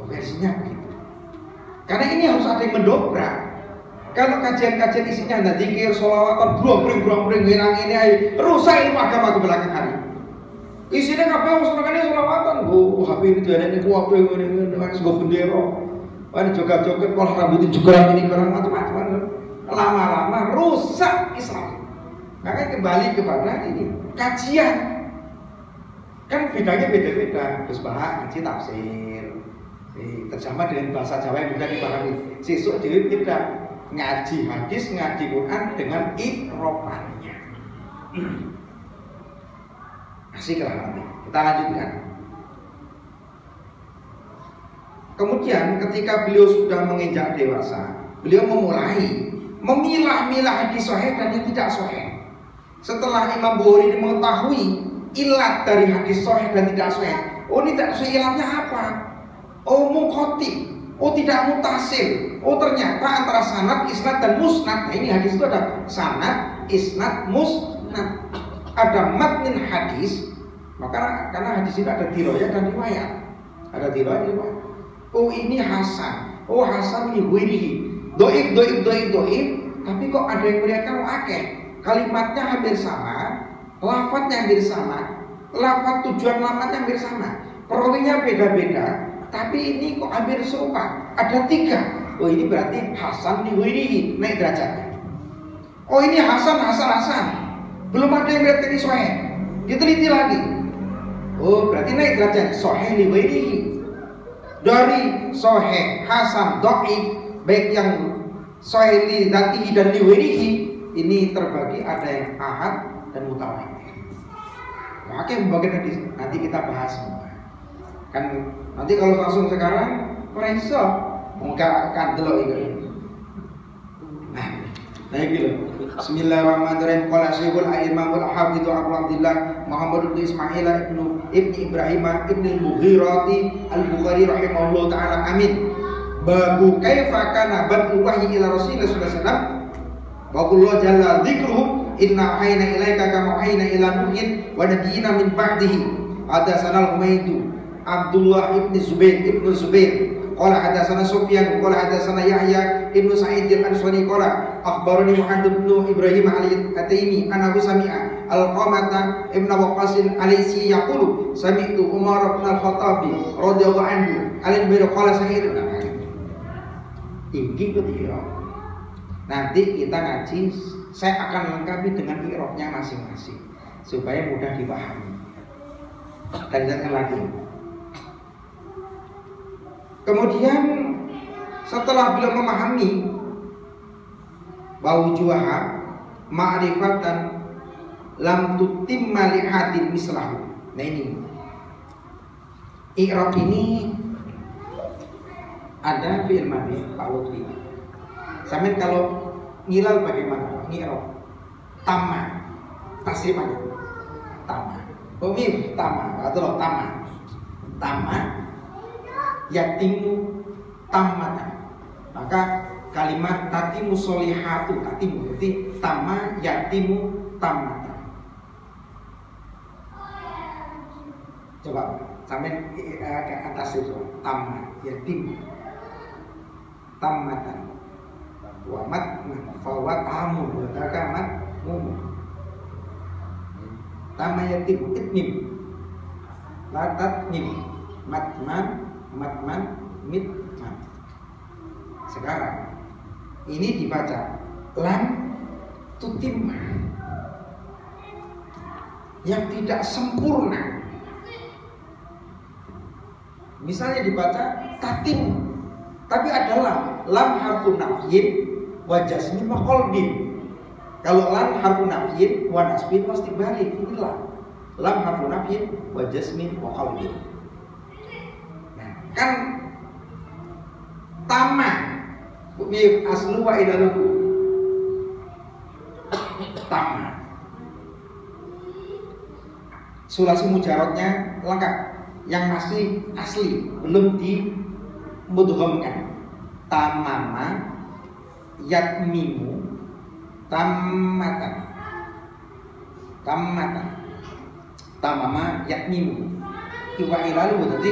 [SPEAKER 1] versinya begitu. Karena ini harus ada yang mendobrak. Kalau kajian-kajian isinya ada zikir, sholawatan, brong-brong, ini aja, rusak ilmu agama ke belakang hari. Isinya kabeh senengane sholawatan, HP ini jane niku HP ngene wis go bendera. Wani joget-joget pola rambutin juga ini barang macam-macam. Lama-lama rusak Islam. Makanya kembali kepada ini kajian. Kan bedanya beda-beda. Gus Bahak ngaji tafsir. Terjemah dengan bahasa Jawa yang mudah dipahami. Sesuk dhewe beda. Ngaji hadis, ngaji Quran dengan irofannya. Asiklah nanti. Kita lanjutkan. Kemudian ketika beliau sudah menginjak dewasa, beliau memulai memilah-milah hadis sahih dan yang tidak sahih. Setelah Imam Bukhari mengetahui ilat dari hadis sahih dan tidak sahih, oh ini tidak sahih ilatnya apa? Oh munqati, oh tidak mutasil, oh ternyata antara sanad, isnad dan musnad. Nah, ini hadis itu ada sanad, isnad, musnad. Ada matnin hadis, maka karena hadis itu ada dirayah dan riwayat. Ada dirayah dan riwayat. Oh ini hasan, oh hasan li ghairihi. Doib, tapi kok ada yang meriwayatkan akeh. Kalimatnya hampir sama, lafadznya hampir sama, lafadz tujuan lafadznya hampir sama, perawinya beda-beda, tapi ini kok hampir serupa. Ada 3. Oh ini berarti hasan li ghairihi, naik derajatnya. Oh ini hasan. Belum ada yang meriwayatkan sahih. Diteliti lagi. Oh berarti naik derajat sahih li ghairihi. Dari sahih, hasan, dhaif, baik yang sahih li dzatihi dan li ghairihi, ini terbagi ada yang ahad dan mutawatir. Maka bagian nanti kita bahas semua. Kan nanti kalau langsung sekarang ora iso muka kan delok iki. Nah iki Bismillahirrahmanirrahim. Qala Syekhul Imamul Hafidz Abu Abdullah Muhammad bin Ismail ibnu Ibrahim ibnu al-Mughirati al-Bukhari rahimahullah taala amin. Babu kaifa kana badul wahyi ila Rasulillah sallallahu alaihi wasallam. Wa qul jalla dzikruhu inna hayna ilaika kama hayna ila nuhin wa nabiyina min ba'dihi. Hadatsana al-Humaydu Abdullah ibn Zubair qala hadatsana Sufyan qala hadatsana Yahya ibnu Sa'id al-Ansari qala akhbarani Muhammad ibn Ibrahim al-Ataimi annahu sami'a al-Qamata ibn Waqqas al-Alaysi yaqulu sami'tu Umar bin al-Khattab radhiyallahu anhu alin qala sayyidina ini ketika nanti kita ngaji, saya akan lengkapi dengan i'rabnya masing-masing supaya mudah dipahami. Dan jangan lagi. Kemudian setelah beliau memahami bahwa juaha ma'rifatan lam tutimma li'adin mislahu. Nah ini i'rab ini ada fi'il madhi Pak Lutfi. Sampai kalau ngilal bagaimana? Ngirab tama tasrif aja. Tama. Pemim tama atau tama yatimu tamatan. Maka kalimat tatimu solihatu tatimu berarti tama yatimu tamatan. Coba sampai ke atas itu tama yatim tamatan wamat fawat amu wadakamat mumu tama yatim itnim latat nim matman mitman. Sekarang ini dibaca lam tutimma yang tidak sempurna. Misalnya dibaca tatim, tapi ada lam harfu nafyin wa jasmin wa qalbin. Kalau lam harfu nafyin wa nasbin pasti balik. Ini lam harfu nafyin wa jasmin wa qalbin. Nah, kan tama bi aslu wa idaluhu tama. Sulasi mujarotnya lengkap. Yang masih asli belum dimudghamkan. Tamama yatmimu tamatan tamama yatmimu iwa ilalu berarti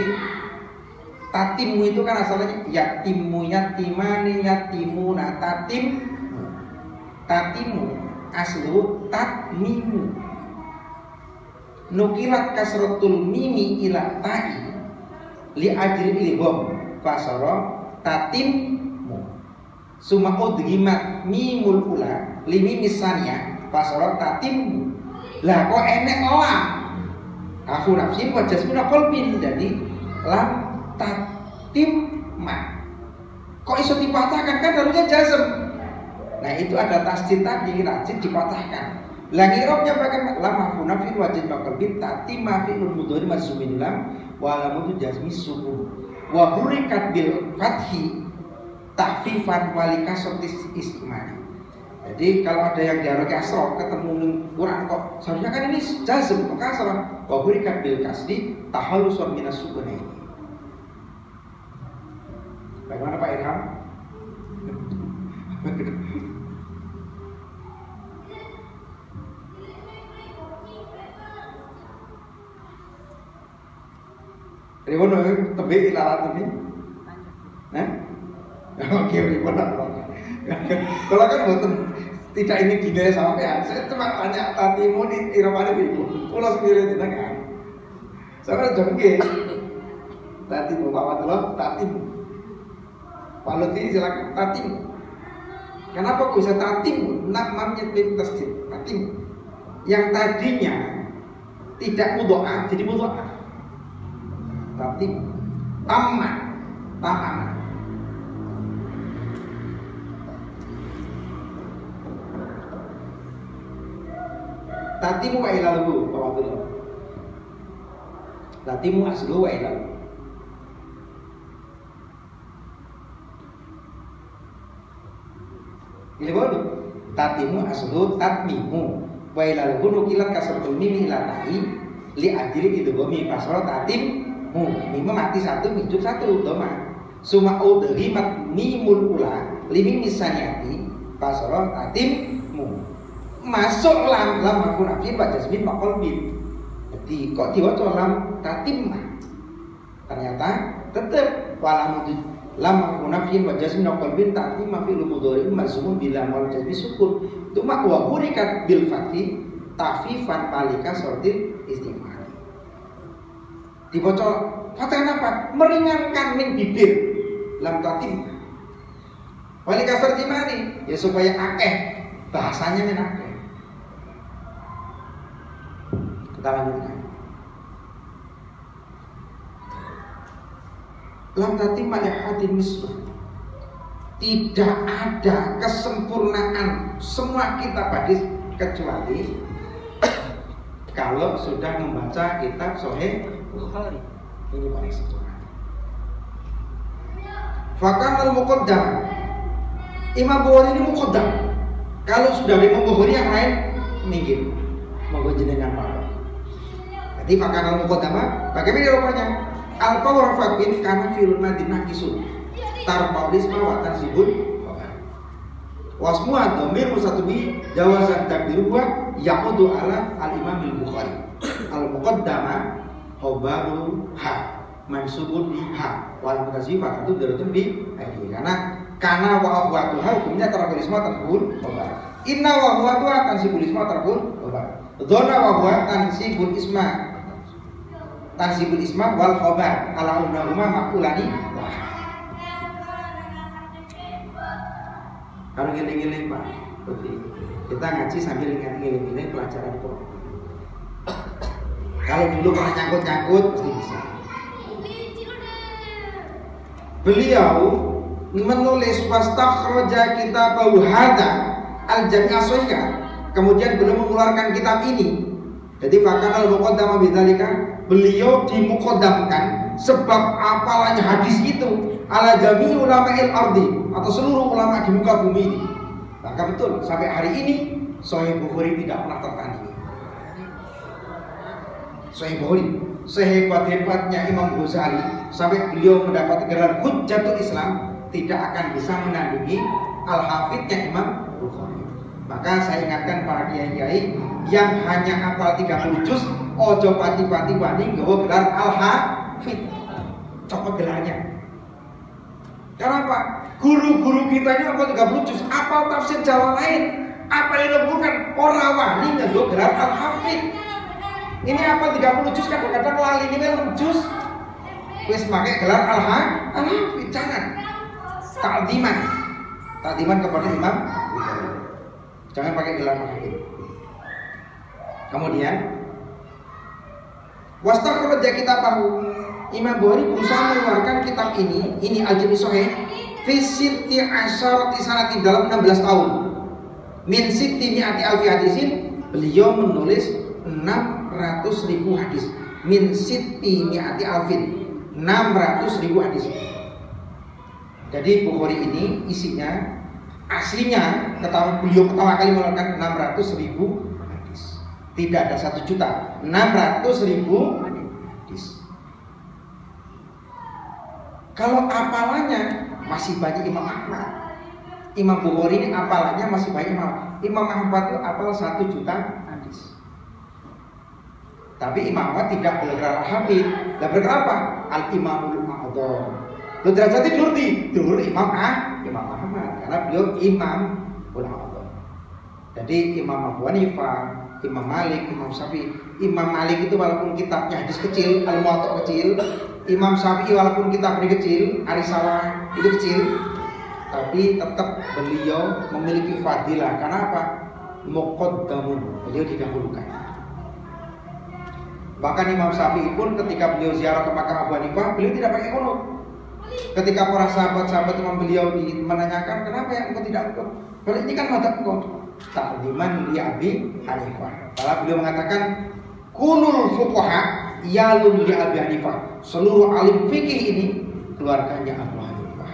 [SPEAKER 1] tatimu itu kan asalnya yatimu yatimani yatimuna tatimu aslu tatmimu. Nukilat kasratul mimi ila ta'i li ajri ilhom fasara tatimmu summa udghimat mimul ula li mimisanya fasara tatimmu. Lah kok enek lam afu nafsin wa jasmin qalbin jadi lam tatimma kok iso dipatahkan kan harusnya jazm. Nah itu ada tasdid tadi rajin dipatahkan. Lagi irobnya pakai lam harfu nafin wajib bakal bin tatimma fi'lul mudhari majzumin lam wa alamu jazmi sukun wa hurikat bil fathi tahfifan wali kasrotis istimali. Jadi kalau ada yang diarah kasroh ketemu Quran kok seharusnya kan ini jazm kasroh wa hurikat bil kasri tahallusun minas sukun ini. Bagaimana Pak Ilham? Ribon tebe ilalat ini, nah, oke ribon kalau kan bukan tidak ini dinilai sama PA. Saya cuma tanya tatimu di irama ini ibu, pulau sendiri tidak kan? Saya jengke tatimu bawa telur tatimu, Pak Lutfi silakan tatimu. Kenapa kok bisa tatimu? Nak mamnya tim tasdid tatimu. Yang tadinya tidak mudho'ah jadi mudho'ah. Tatim tamma tatimu wa ilaluhu bawatullah tatimu aslu wa ilaluhu ini baru tatimu aslu tatmimu wa ilaluhu nukilat kasratul mimi ila ta'i li ajri idghami kasra tatim mimma mati satu hidup satu doma suma udghimat mimul ula limi misanyati fasara tatimmu masuk lam harfu nafyin wa jasmin wa qalbin. Jadi kok diwaca lam tatimma ternyata tetap lam harfu nafyin wa jasmin wa qalbin tatimma fi'il mudhari majzumun bila wal jasmi sukun tuma wa hurikat bil fathi tafifan palika sorti istiqamah. Dibaca fatah apa? Meringankan min bibir lam tatim. Wali kasar dimani? Ya supaya akeh bahasanya min akeh. Kita lanjutkan. Lam tatim malihatin misbah. Tidak ada kesempurnaan semua kitab hadis kecuali kalau sudah membaca kitab Sahih Bukhari. Ini paling sempurna. Fakanal muqaddam. Imam Bukhari ini muqaddam. Kalau sudah ada Imam Bukhari yang lain minggir. Monggo jenengan Pak. Jadi fakanal muqaddam, bagaimana rupanya? Al-fawra fakin kana fil madinah kisun. Tarfa'ul isma wa tansibun. Wasmuha dhamir musatubi jawazan takdiruha yaqudu ala al-Imam al-Bukhari. Al-muqaddama khabaru ha mansubun di ha wal mutazifat itu darutun di akhir karena wa huwa hukumnya tarful isma tarful khabar. Inna wa huwa tansibul isma tarful khabar. Dzona wa huwa tansibul isma wal khabar ala unnahuma maqulani. Kalau ngiling-ngiling Pak, kita ngaji sambil ngiling-ngiling pelajaran Quran. Kalau dulu pernah nyangkut-nyangkut pasti bisa. Beliau menulis wastakhraja kitabahu hadza al-jami' as-sahih. Kemudian beliau mengeluarkan kitab ini. Jadi fakanal muqaddama bidzalika, beliau dimuqaddamkan sebab apalanya hadis itu ala jami' ulama'il ardi atau seluruh ulama di muka bumi ini. Maka betul sampai hari ini Sahih Bukhari tidak pernah tertandingi. Sahih Bukhari sehebat-hebatnya Imam Ghazali sampai beliau mendapat gelar Hujjatul Islam tidak akan bisa menandingi Al-Hafidhnya Imam Bukhari. Maka saya ingatkan para kiai-kiai yang hanya hafal 30 juz, ojo pati-pati wani nggawa gelar Al-Hafidh. Copot gelarnya. Karena apa? Guru-guru kita ini hafal 30 juz, hafal tafsir Jawa lain. Apa yang bukan orang wani nggawa gelar Al-Hafidh. Ini apa 30 juz kadang-kadang lali ini 6 juz. Wis pakai gelar Al-Hafidh, jangan. Takdiman kepada Imam Bukhari. Jangan pakai gelar Al-Hafidh. Kemudian wastakhraja kitabahu, Imam Bukhari berusaha mengeluarkan kitab ini Al-Jami' Sahih fi sitti asyarati sanatin dalam 16 tahun. Min sitti mi'ati alfi hadisin, beliau menulis 600.000 hadis. Min sitti mi'ati alfin, 600.000 hadis. Jadi Bukhari ini isinya aslinya beliau pertama kali mengeluarkan 600.000 hadis. Tidak ada 1 juta, 600.000 hadis. Kalau apalannya masih banyak Imam Ahmad. Imam Bukhari ini apalannya masih banyak Imam Ahmad itu apal 1 juta hadis. Tapi Imam Ahmad tidak bergerak Al-Hafidh. Dan bergerak apa? Al-Imamul A'dham. Lo derajatnya dulu Imam Ahmad karena beliau Imamul A'dham. Jadi Imam Abu Hanifah, Imam Malik, Imam Syafi'i. Imam Malik itu walaupun kitabnya hadis kecil, Al-Muwatta kecil. Imam Syafi'i walaupun kitabnya kecil, Ar-Risalah itu kecil, tapi tetap beliau memiliki fadilah. Karena apa? Muqaddamun, beliau didahulukan. Bahkan Imam Syafi'i pun ketika beliau ziarah ke makam Abu Hanifah, beliau tidak pakai qunut. Ketika para sahabat-sahabat Imam beliau menanyakan, kenapa yang engkau tidak qunut? Kalau ini kan madzhab engkau. Ta'ziman li Abi Hanifah. Kalau beliau mengatakan kunul fuqaha yalun li Abi Hanifah. Seluruh alim fikih ini keluarganya Abu Hanifah.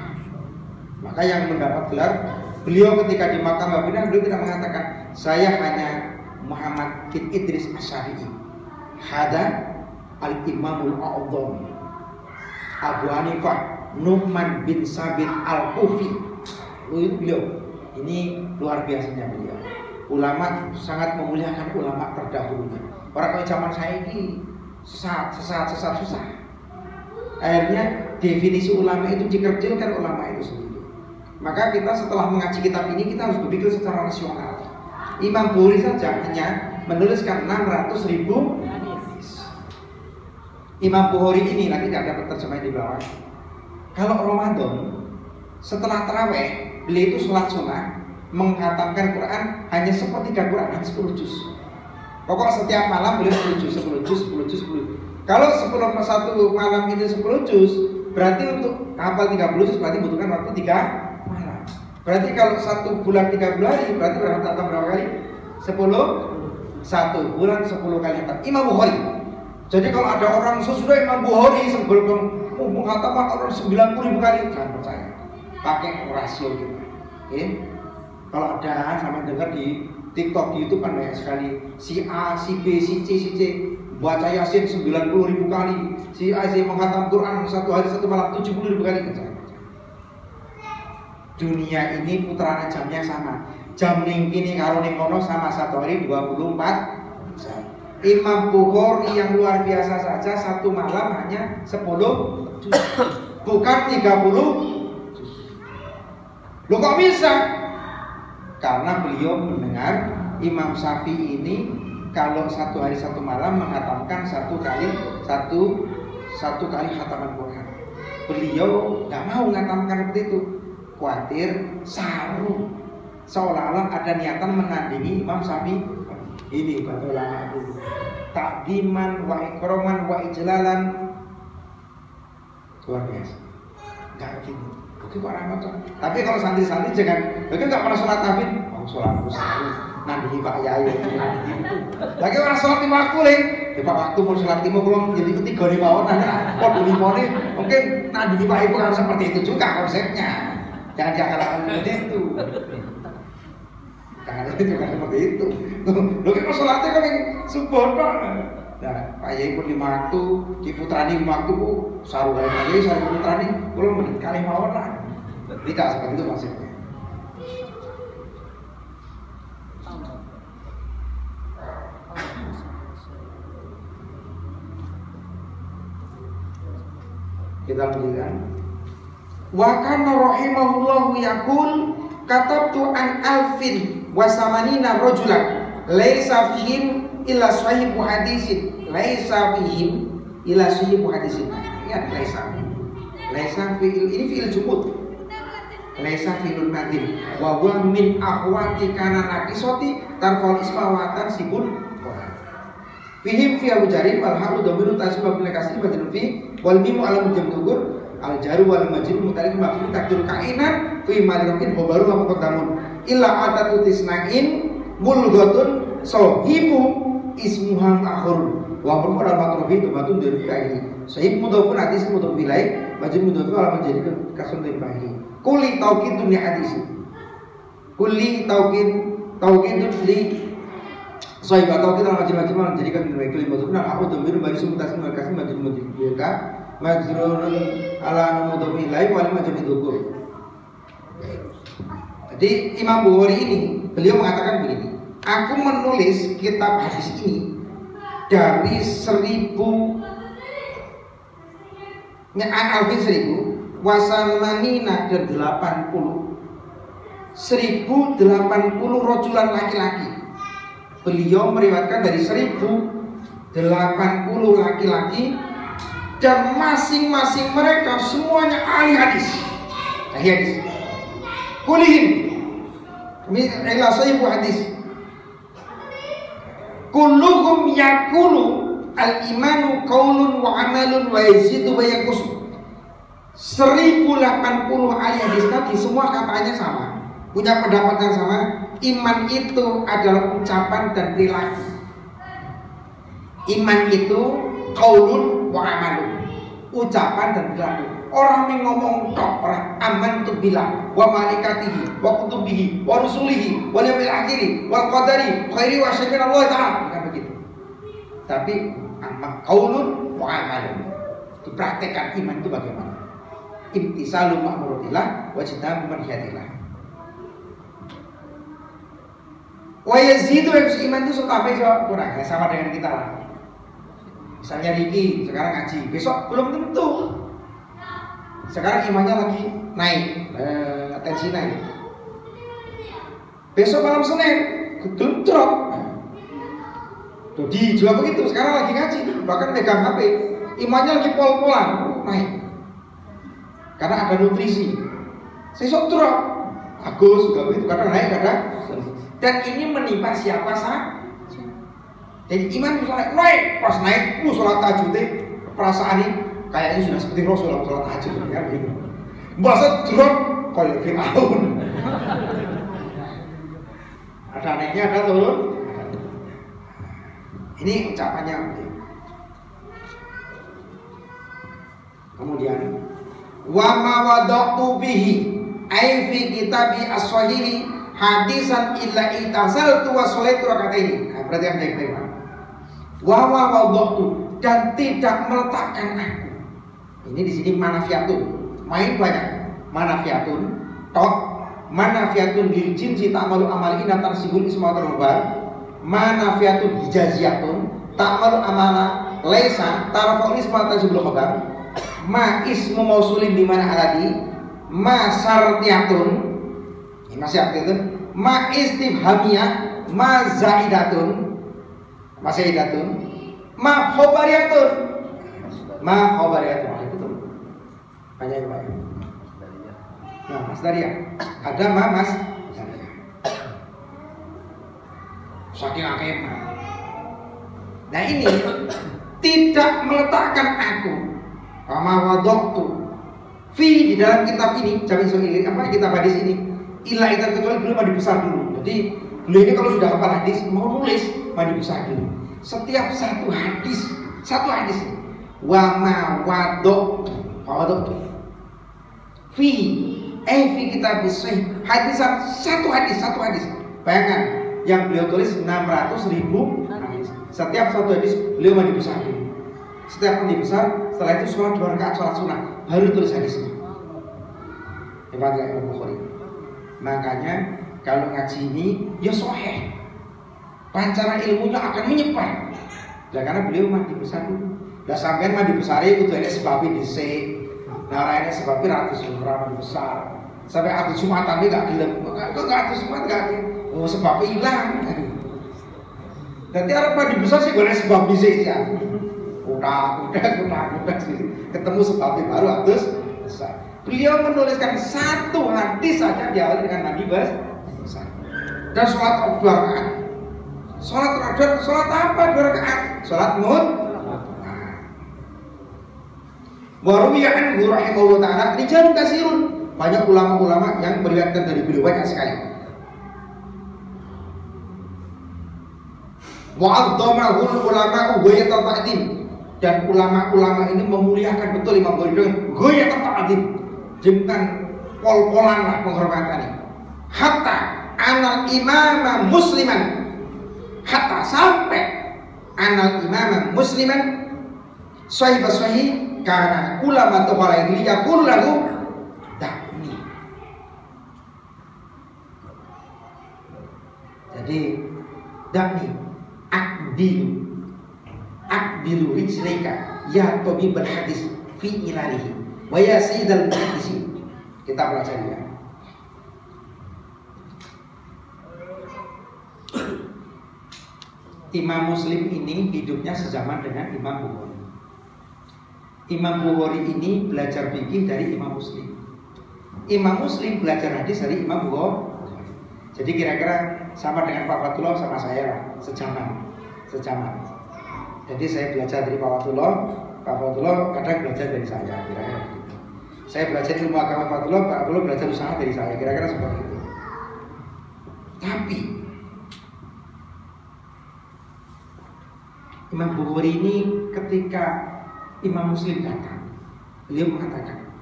[SPEAKER 1] Maka yang mendapat gelar beliau ketika di makam Abu Hanifah, beliau tidak mengatakan saya hanya Muhammad bin Idris Asy-Syafi'i. Hada al-Imamul A'dham Abu Hanifah Nu'man bin Sabit Al-Kufi. Beliau ini luar biasanya beliau. Ulama sangat memuliakan ulama terdahulunya. Orang kalau zaman saya ini sesat, susah. Akhirnya definisi ulama itu dikerdilkan ulama itu sendiri. Maka kita setelah mengaji kitab ini kita harus berpikir secara rasional. Imam Bukhari saja hanya menuliskan 600.000 hadis. Imam Bukhari ini nanti tidak dapat terjemah di bawah. Kalau Ramadan setelah taraweh beliau itu sholat sunnah menghatamkan Quran hanya sepertiga Quran, hanya 10 juz. Pokok setiap malam beliau 10 juz. Kalau 10 satu malam itu 10 juz, berarti untuk hafal 30 juz berarti butuhkan waktu 3 malam. Berarti kalau 1 bulan 30 hari berarti berhatam berapa kali? 10. 1 bulan 10 kali hatam. Imam Bukhari. Jadi kalau ada orang sesudah Imam Bukhari sebelum menghatamkan orang 90.000 kali, jangan percaya. pakai rasio gitu. Oke. Kalau ada sampai dengar di TikTok, di YouTube kan banyak sekali si A, si B, si C, si C baca Yasin 90.000 kali, si A, si menghatam Quran satu hari satu malam 70.000 kali. Dunia ini putaran jamnya sama. Jam ning kini karo ning kono sama satu hari 24 jam. Imam Bukhari yang luar biasa saja satu malam hanya 10 juz. Bukan 30 juz. Loh kok bisa? Karena beliau mendengar Imam Syafi'i ini kalau satu hari satu malam menghatamkan satu kali hataman Quran. Beliau nggak mau menghatamkan seperti itu, khawatir saru, seolah-olah ada niatan menandingi Imam Syafi'i. Ini batu lama dulu. Takdiman wa ikroman wa ijlalan luar biasa. Nggak begini. Oke kok ramah tuh. Tapi kalau santri-santri jangan. Bagaimana nggak pernah sholat tahajud? Oh sholatku selalu nanti Pak Yai. Lagi orang sholat lima waktu leh. Di Pak waktu mau sholat lima belum jadi ketiga nih mawon. Kok lima nih? Mungkin nanti Pak Ibu kan seperti itu juga konsepnya. Jangan diakal-akal seperti itu. Jangan juga seperti itu. Lo kan sholatnya kan yang subuh Pak. Nah, Pak Yai pun 5 waktu, diputrani 5 waktu ku saru dari Pak Yai, saru putrani, belum menit kali mawon lah. Tidak seperti itu maksudnya. Kita lanjutkan. Wa kana rahimahullahu yaqul katabtu an alfin wa samanina rajulan laisa fihim illa sahibu hadisin, laisa fihim illa sahibu hadisin. Ingat laisa fi'il, ini fi'il jumud, laisa fi'il nadim wa huwa min akhwati kana naqisati tarfal isma wa tansibun fihim fi Abu Jarim wal ha'u damiru tasbab bil kasri badal fi wal mimu alam jam tugur al jaru wal majrur mutarik maqsud takdir kainan fi malrakin baru wa muqaddamun illa atatu tisnain mulghatun sahibu ismuham akhur wa qur'an matrofi tumatun dari kaini sahib mudhafun hadis mudhaf ilai majrur mudhaf ala menjadi kasun dari bahi kulli tauqidun li hadis kulli tauqidun li sahib tauqid ala majrur menjadikan dari kulli mudhaf nama aku dhamir bari sumtasin wa kasim majrur mudhaf majrurun ala mudhaf ilai wal majrur dhukur. Jadi Imam Bukhari ini beliau mengatakan begini, aku menulis kitab hadis ini dari 1000 alfin 1000 wasalmanina dan 1080 rojulan laki-laki. Beliau meriwayatkan dari 1080 laki-laki dan masing-masing mereka semuanya ahli hadis. Ahli hadis. Kulihim min ila sahibu hadis. Kulluhum yaqulu al-imanu qaulun wa amalun wa yazidu wa yanqus. 1080 ahli hadis tadi semua katanya sama, punya pendapat yang sama. Iman itu adalah ucapan dan perilaku. Iman itu qaulun wa amalun, ucapan dan perilaku. Orang yang ngomong tok, orang aman tuh bilang wa malaikatihi wa kutubihi wa rusulihi wal yaumil akhir wal qadari khairi wa syarri min Allah taala, bukan begitu. Tapi amma qaulun wa amalun, dipraktekkan iman itu bagaimana? Imtisalul ma'muratillah wa jitnabu manhiyatillah. Wa yazidu iman itu suka apa iso kurang, ya sama dengan kita lah. Misalnya Riki sekarang ngaji, besok belum tentu. Sekarang imannya lagi naik, tensi naik. Besok malam Senin, belum drop. Jadi juga begitu. Sekarang lagi ngaji, bahkan pegang HP, imannya lagi pol-polan, naik. Karena ada nutrisi. Besok drop, bagus juga begitu. Kadang naik, kadang. Dan ini menimpa siapa saja. Jadi iman misalnya naik, pas naik, sholat tahajud, perasaan ini kayaknya sudah seperti Rasul sholat tahajud kan gitu. Masa drop kayak Fir'aun. Ada naiknya, ada turun. Ini ucapannya. Kemudian wa ma wada'tu bihi ai fi kitabi as-sahih hadisan illa itasaltu wa sholaitu rakataini. Nah, berarti yang baik-baik. Wa wadahtu, dan tidak meletakkan aku. Ini di sini manafiatun. Main banyak. Manafiatun, tok, manafiatun lil jinsi ta'malu amali inna tarsibul isma terubah. Manafiatun hijaziyatun ta'malu amala laisa tarfa'ul isma tarsibul khabar. Ma ismu mausulin di mana aladi. Ma syartiyatun. Ini masih aktif itu. Ma istifhamiyah, ma zaidatun. Ma zaidatun. Ma khobariyatun. Ma khobariyatun. Itu tuh. Banyak yang banyak. Nah, Mas Daria. Ada Mas Daria. Saking akeh. Nah, ini tidak meletakkan aku. Kama wadoktu fi di dalam kitab ini, Jami' Sahih apa kitab hadis ini. Illa itu kecuali beliau mandi besar dulu. Jadi beliau ini kalau sudah hafal hadis mau nulis mandi besar dulu. Setiap satu hadis wa ma wadoktu fi fi kitab sahih hadisan satu hadis. Bayangkan yang beliau tulis 600.000 hadis. Setiap satu hadis beliau mandi besar dulu. Setiap mandi besar, setelah itu sholat 2 rakaat sholat sunnah, baru tulis hadisnya. Hebatnya Imam Bukhari. Makanya kalau ngaji ini ya sahih. Pancaran ilmunya akan menyebar. Ya karena beliau mandi besar dulu. Lah sampean mandi besar itu ada sebabnya dhisik. Nah, ini sebabnya ratus mandi besar. Sampai aku Jumatan ini gak gelem. Kok gak atus Jumat gak gelem. Oh sebabnya hilang. Nanti orang mandi besar sih boleh sebab dhisik ya. Udah sih. Ketemu sebabnya baru atus besar. Beliau menuliskan satu hadis saja diawali dengan mandi besar. Dan sholat 2 rakaat. Sholat apa 2 rakaat? Sholat Waruwiya anhu rahimahullah ta'ala rijalun katsirun. Banyak ulama-ulama yang meriwayatkan dari beliau banyak sekali. Wa'adzamahul ulama'u ghayatan ta'zim. Dan ulama-ulama ini memuliakan betul Imam Bukhari dengan ghayatan ta'zim, dengan pol-polan lah penghormatannya. Hatta anal imama musliman, hatta sampai anal imama musliman sahibah sahih karena ulama tuhala ini yakul lahu dakni. Jadi dakni akbilu rijlaika ya tabibal hadis fi ilalihi wa ya sayyidal muhaddisi. Kita pelajari ya. Imam Muslim ini hidupnya sezaman dengan Imam Bukhari. Imam Bukhari ini belajar fikih dari Imam Muslim. Imam Muslim belajar hadis dari Imam Bukhari. Jadi kira-kira sama dengan Pak Fatullah sama saya lah, sejaman. Jadi saya belajar dari Pak Fatullah kadang belajar dari saya, kira-kira begitu. Saya belajar ilmu agama Pak Fatullah belajar usaha dari saya, kira-kira seperti itu. Tapi Imam Bukhari ini ketika Imam Muslim datang, beliau mengatakan,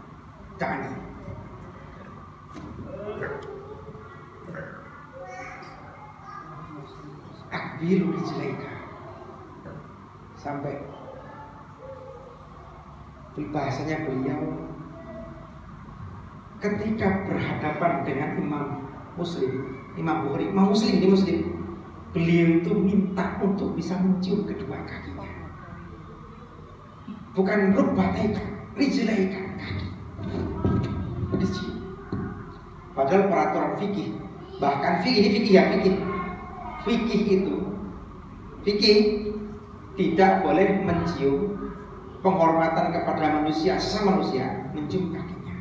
[SPEAKER 1] "Ta'ani." Akbilu rijlaika. Sampai bahasanya beliau ketika berhadapan dengan Imam Muslim, Imam Bukhari, Imam Muslim ini Muslim, beliau itu minta untuk bisa mencium kedua kakinya. Bukan rubbataika, rijlaika, kaki. Dicium. Padahal peraturan fikih, bahkan fikih tidak boleh mencium, penghormatan kepada manusia, sesama manusia, mencium kakinya.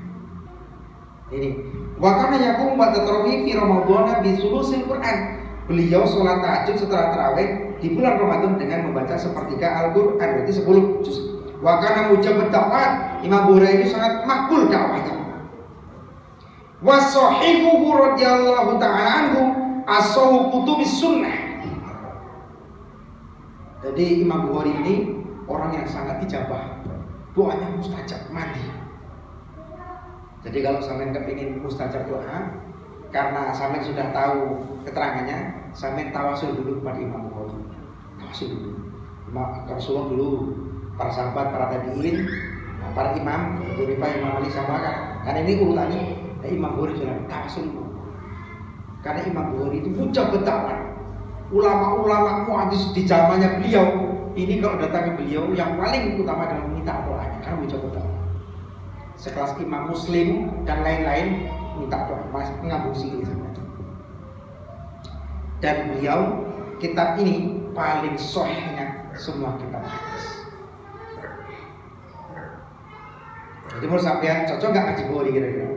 [SPEAKER 1] Ini wa kana yaqumu ba'da tarawih fi Ramadan bi sulusil Quran. Beliau sholat tahajud setelah tarawih di bulan Ramadan dengan membaca sepertiga Al-Quran, berarti 10 juz. Wa kana mujabud da'wat. Imam Bukhari ini sangat makbul dakwahnya. Wa sahihuhu radhiyallahu ta'ala anhu as-sahu kutubis sunnah. Jadi Imam Bukhari ini orang yang sangat ijabah, doanya mustajab, mandi. Jadi kalau sampean kepingin mustajab doa, karena sampean sudah tahu keterangannya, sampean tawasul dulu kepada Imam Bukhari. Tawasul dulu. Rasulullah dulu, para sahabat, para tabi'in, para imam, Imam Ali sama kan. Karena ini urutannya Imam Bukhari jalan tawasul dulu. Karena Imam Bukhari itu puncak betawan. Ulama-ulama muhadis di zamannya beliau ini kalau datang ke beliau yang paling utama adalah minta doanya, karena puncak betawan. Sekelas Imam Muslim dan lain-lain minta doa, mengambung sikil sama. Dan beliau kitab ini paling sahihnya semua kitab hadis. Jadi menurut sampean cocok nggak ngaji Bukhari kira-kira?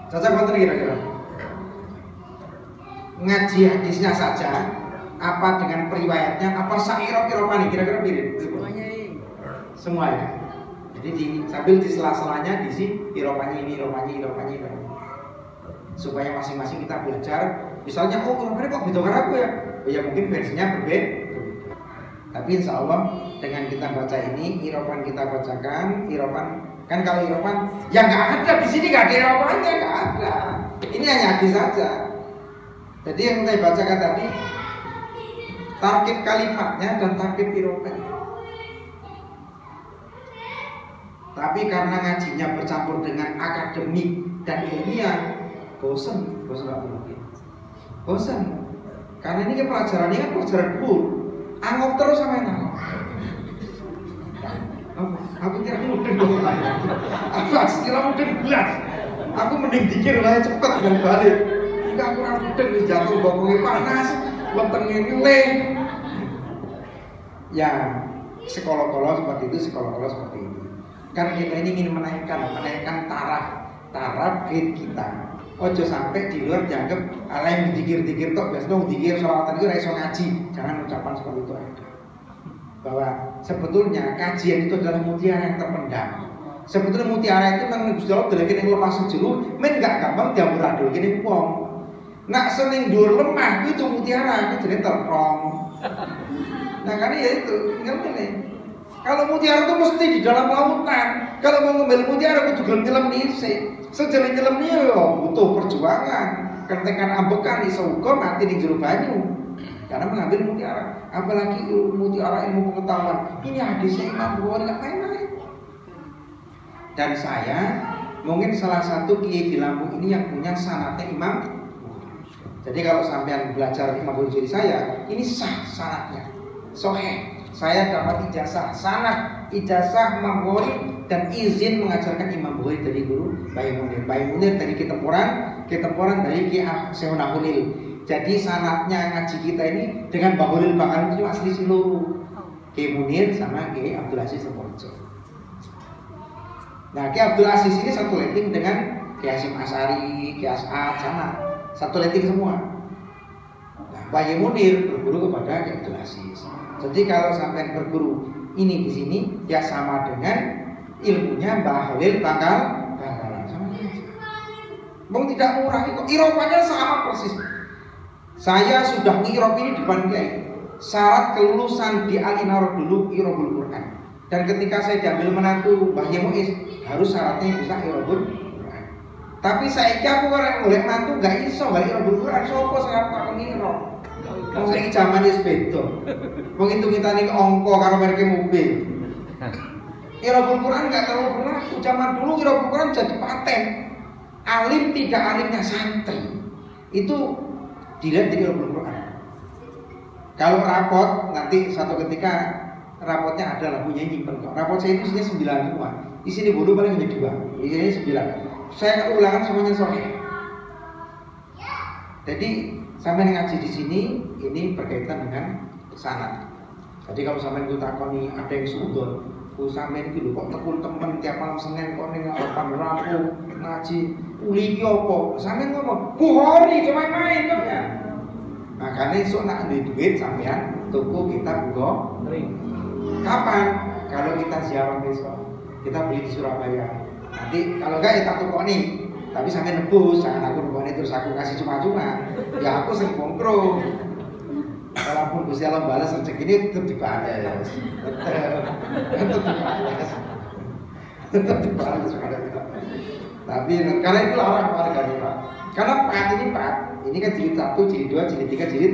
[SPEAKER 1] Cocok betul kira-kira? Ngaji hadisnya saja, apa dengan periwayatnya, apa sa'irok-irokani kira-kira mirip?
[SPEAKER 3] Semuanya
[SPEAKER 1] Semua ya. Jadi sambil di sela-selanya diisi irokanya ini. Supaya masing-masing kita belajar. Misalnya, irokanya kok beda karo aku ya? Ya mungkin versinya berbeda. Tapi insya Allah dengan kita baca ini, iropan kita bacakan, iropan kan kalau iropan ya nggak ada di sini, nggak ada iropannya, nggak ada. Ini hanya hadis saja. Jadi yang saya bacakan tadi tarkib kalimatnya dan tarkib iropannya. Tapi karena ngajinya bercampur dengan akademik dan ilmiah, bosan mungkin. Bosan. Karena ini kan pelajarannya kan pelajaran dulu. Angop terus sama enak. Aku kira mudeng dong. Aku kira mudeng belas. Aku mending dikir lah cepet dan balik. Enggak kurang mudeng jatuh bokongnya panas, wetengnya ngeleng. Ya sekolah-kolah seperti itu, sekolah-kolah seperti ini. Kan kita ini ingin menaikkan taraf grade kita. Ojo sampai di luar dianggap alay dikir-dikir tok biasa dong dikir sholawatan itu raiso ngaji. Jangan ucapan seperti itu ada. Bahwa sebetulnya kajian itu adalah mutiara yang terpendam. Sebetulnya mutiara itu nang Gusti Allah deleke ning lepas jero men gak gampang diamburadul kene wong. Nak sening dhuwur lemah itu mutiara itu jenenge terprong. Nah kan ya itu tinggal ini. Kalau mutiara itu mesti di dalam lautan. Kalau mau ngambil mutiara kudu gelem nyelam dhisik. Sejalan nyelam ya butuh perjuangan. Kentekan ambekan iso uga mati di jero banyu. Karena mengambil mutiara, apalagi mutiara ilmu pengetahuan. Ini hadisnya Imam Bukhari enggak main-main. Dan saya mungkin salah satu kiai di Lampung ini yang punya sanadnya Imam Bukhari. Jadi kalau sampean belajar Imam Bukhari saya, ini sah sanadnya. Sahih. Saya dapat ijazah sanad, ijazah Imam Bukhari dan izin mengajarkan Imam Bukhari dari guru Bayi Munir. Bayi Munir dari Ketemporan dari Ki Syekh Nahulil. Jadi sanadnya ngaji kita ini dengan Bahulil Bakal itu asli Siluru. Ki Munir sama Ki Abdul Aziz Semporjo. Nah, Ki Abdul Aziz ini satu letting dengan Ki Hasyim Asy'ari, Ki As'ad sama satu letting semua. Nah, Bayi Munir berguru kepada Ki Abdul Aziz. Jadi kalau sampai berguru ini di sini ya sama dengan ilmunya Mbah Halil Bakalan sama aja. Bang tidak murah kok iropannya sama persis. Saya sudah ngirop ini di depan kiai. Syarat kelulusan di Al-Inarok dulu irobul Quran. Dan ketika saya diambil menantu Mbah Yemuis harus syaratnya bisa irobul Quran. Tapi saya aku orang oleh menantu gak iso gak irobul Quran. Sopo sangat tak ngirop. Wong saiki jamane wis beda. Wong hitung-hitane angka karo merek mobil. Irobul Quran enggak terlalu berlaku. Zaman dulu Irobul Quran jadi paten. Alim tidak alimnya santri. Itu dilihat dari Irobul Quran. Kalau rapot nanti satu ketika rapotnya ada lagunya nyimpen kok. Rapot saya itu isinya 9 semua. Di sini bodoh paling hanya 2. Di sini 9. Saya ulangan semuanya sahih. Jadi sampai ngaji di sini ini berkaitan dengan sanad. Jadi kalau sampai itu takoni ada yang suudon, sampai itu kok tekun temen tiap malam Senin kok ning depan Rampung ngaji uli apa? Sampai ngomong Bukhari cuma main kok ya. Makanya esok nak duit sampean tuku kita Bukhari. Kapan? Kalau kita ziarah besok, kita beli di Surabaya. Nanti kalau enggak ya tak tukoni. Tapi sampai nebus, jangan aku rupanya terus aku kasih cuma-cuma. Ya aku sering bongkro. Walaupun Gusti Allah balas rezeki ini tetap dibalas. Tetap dibalas. Tapi karena itu orang warganya Pak. Karena Pak ini kan jilid 1, jilid 2, jilid 3, jilid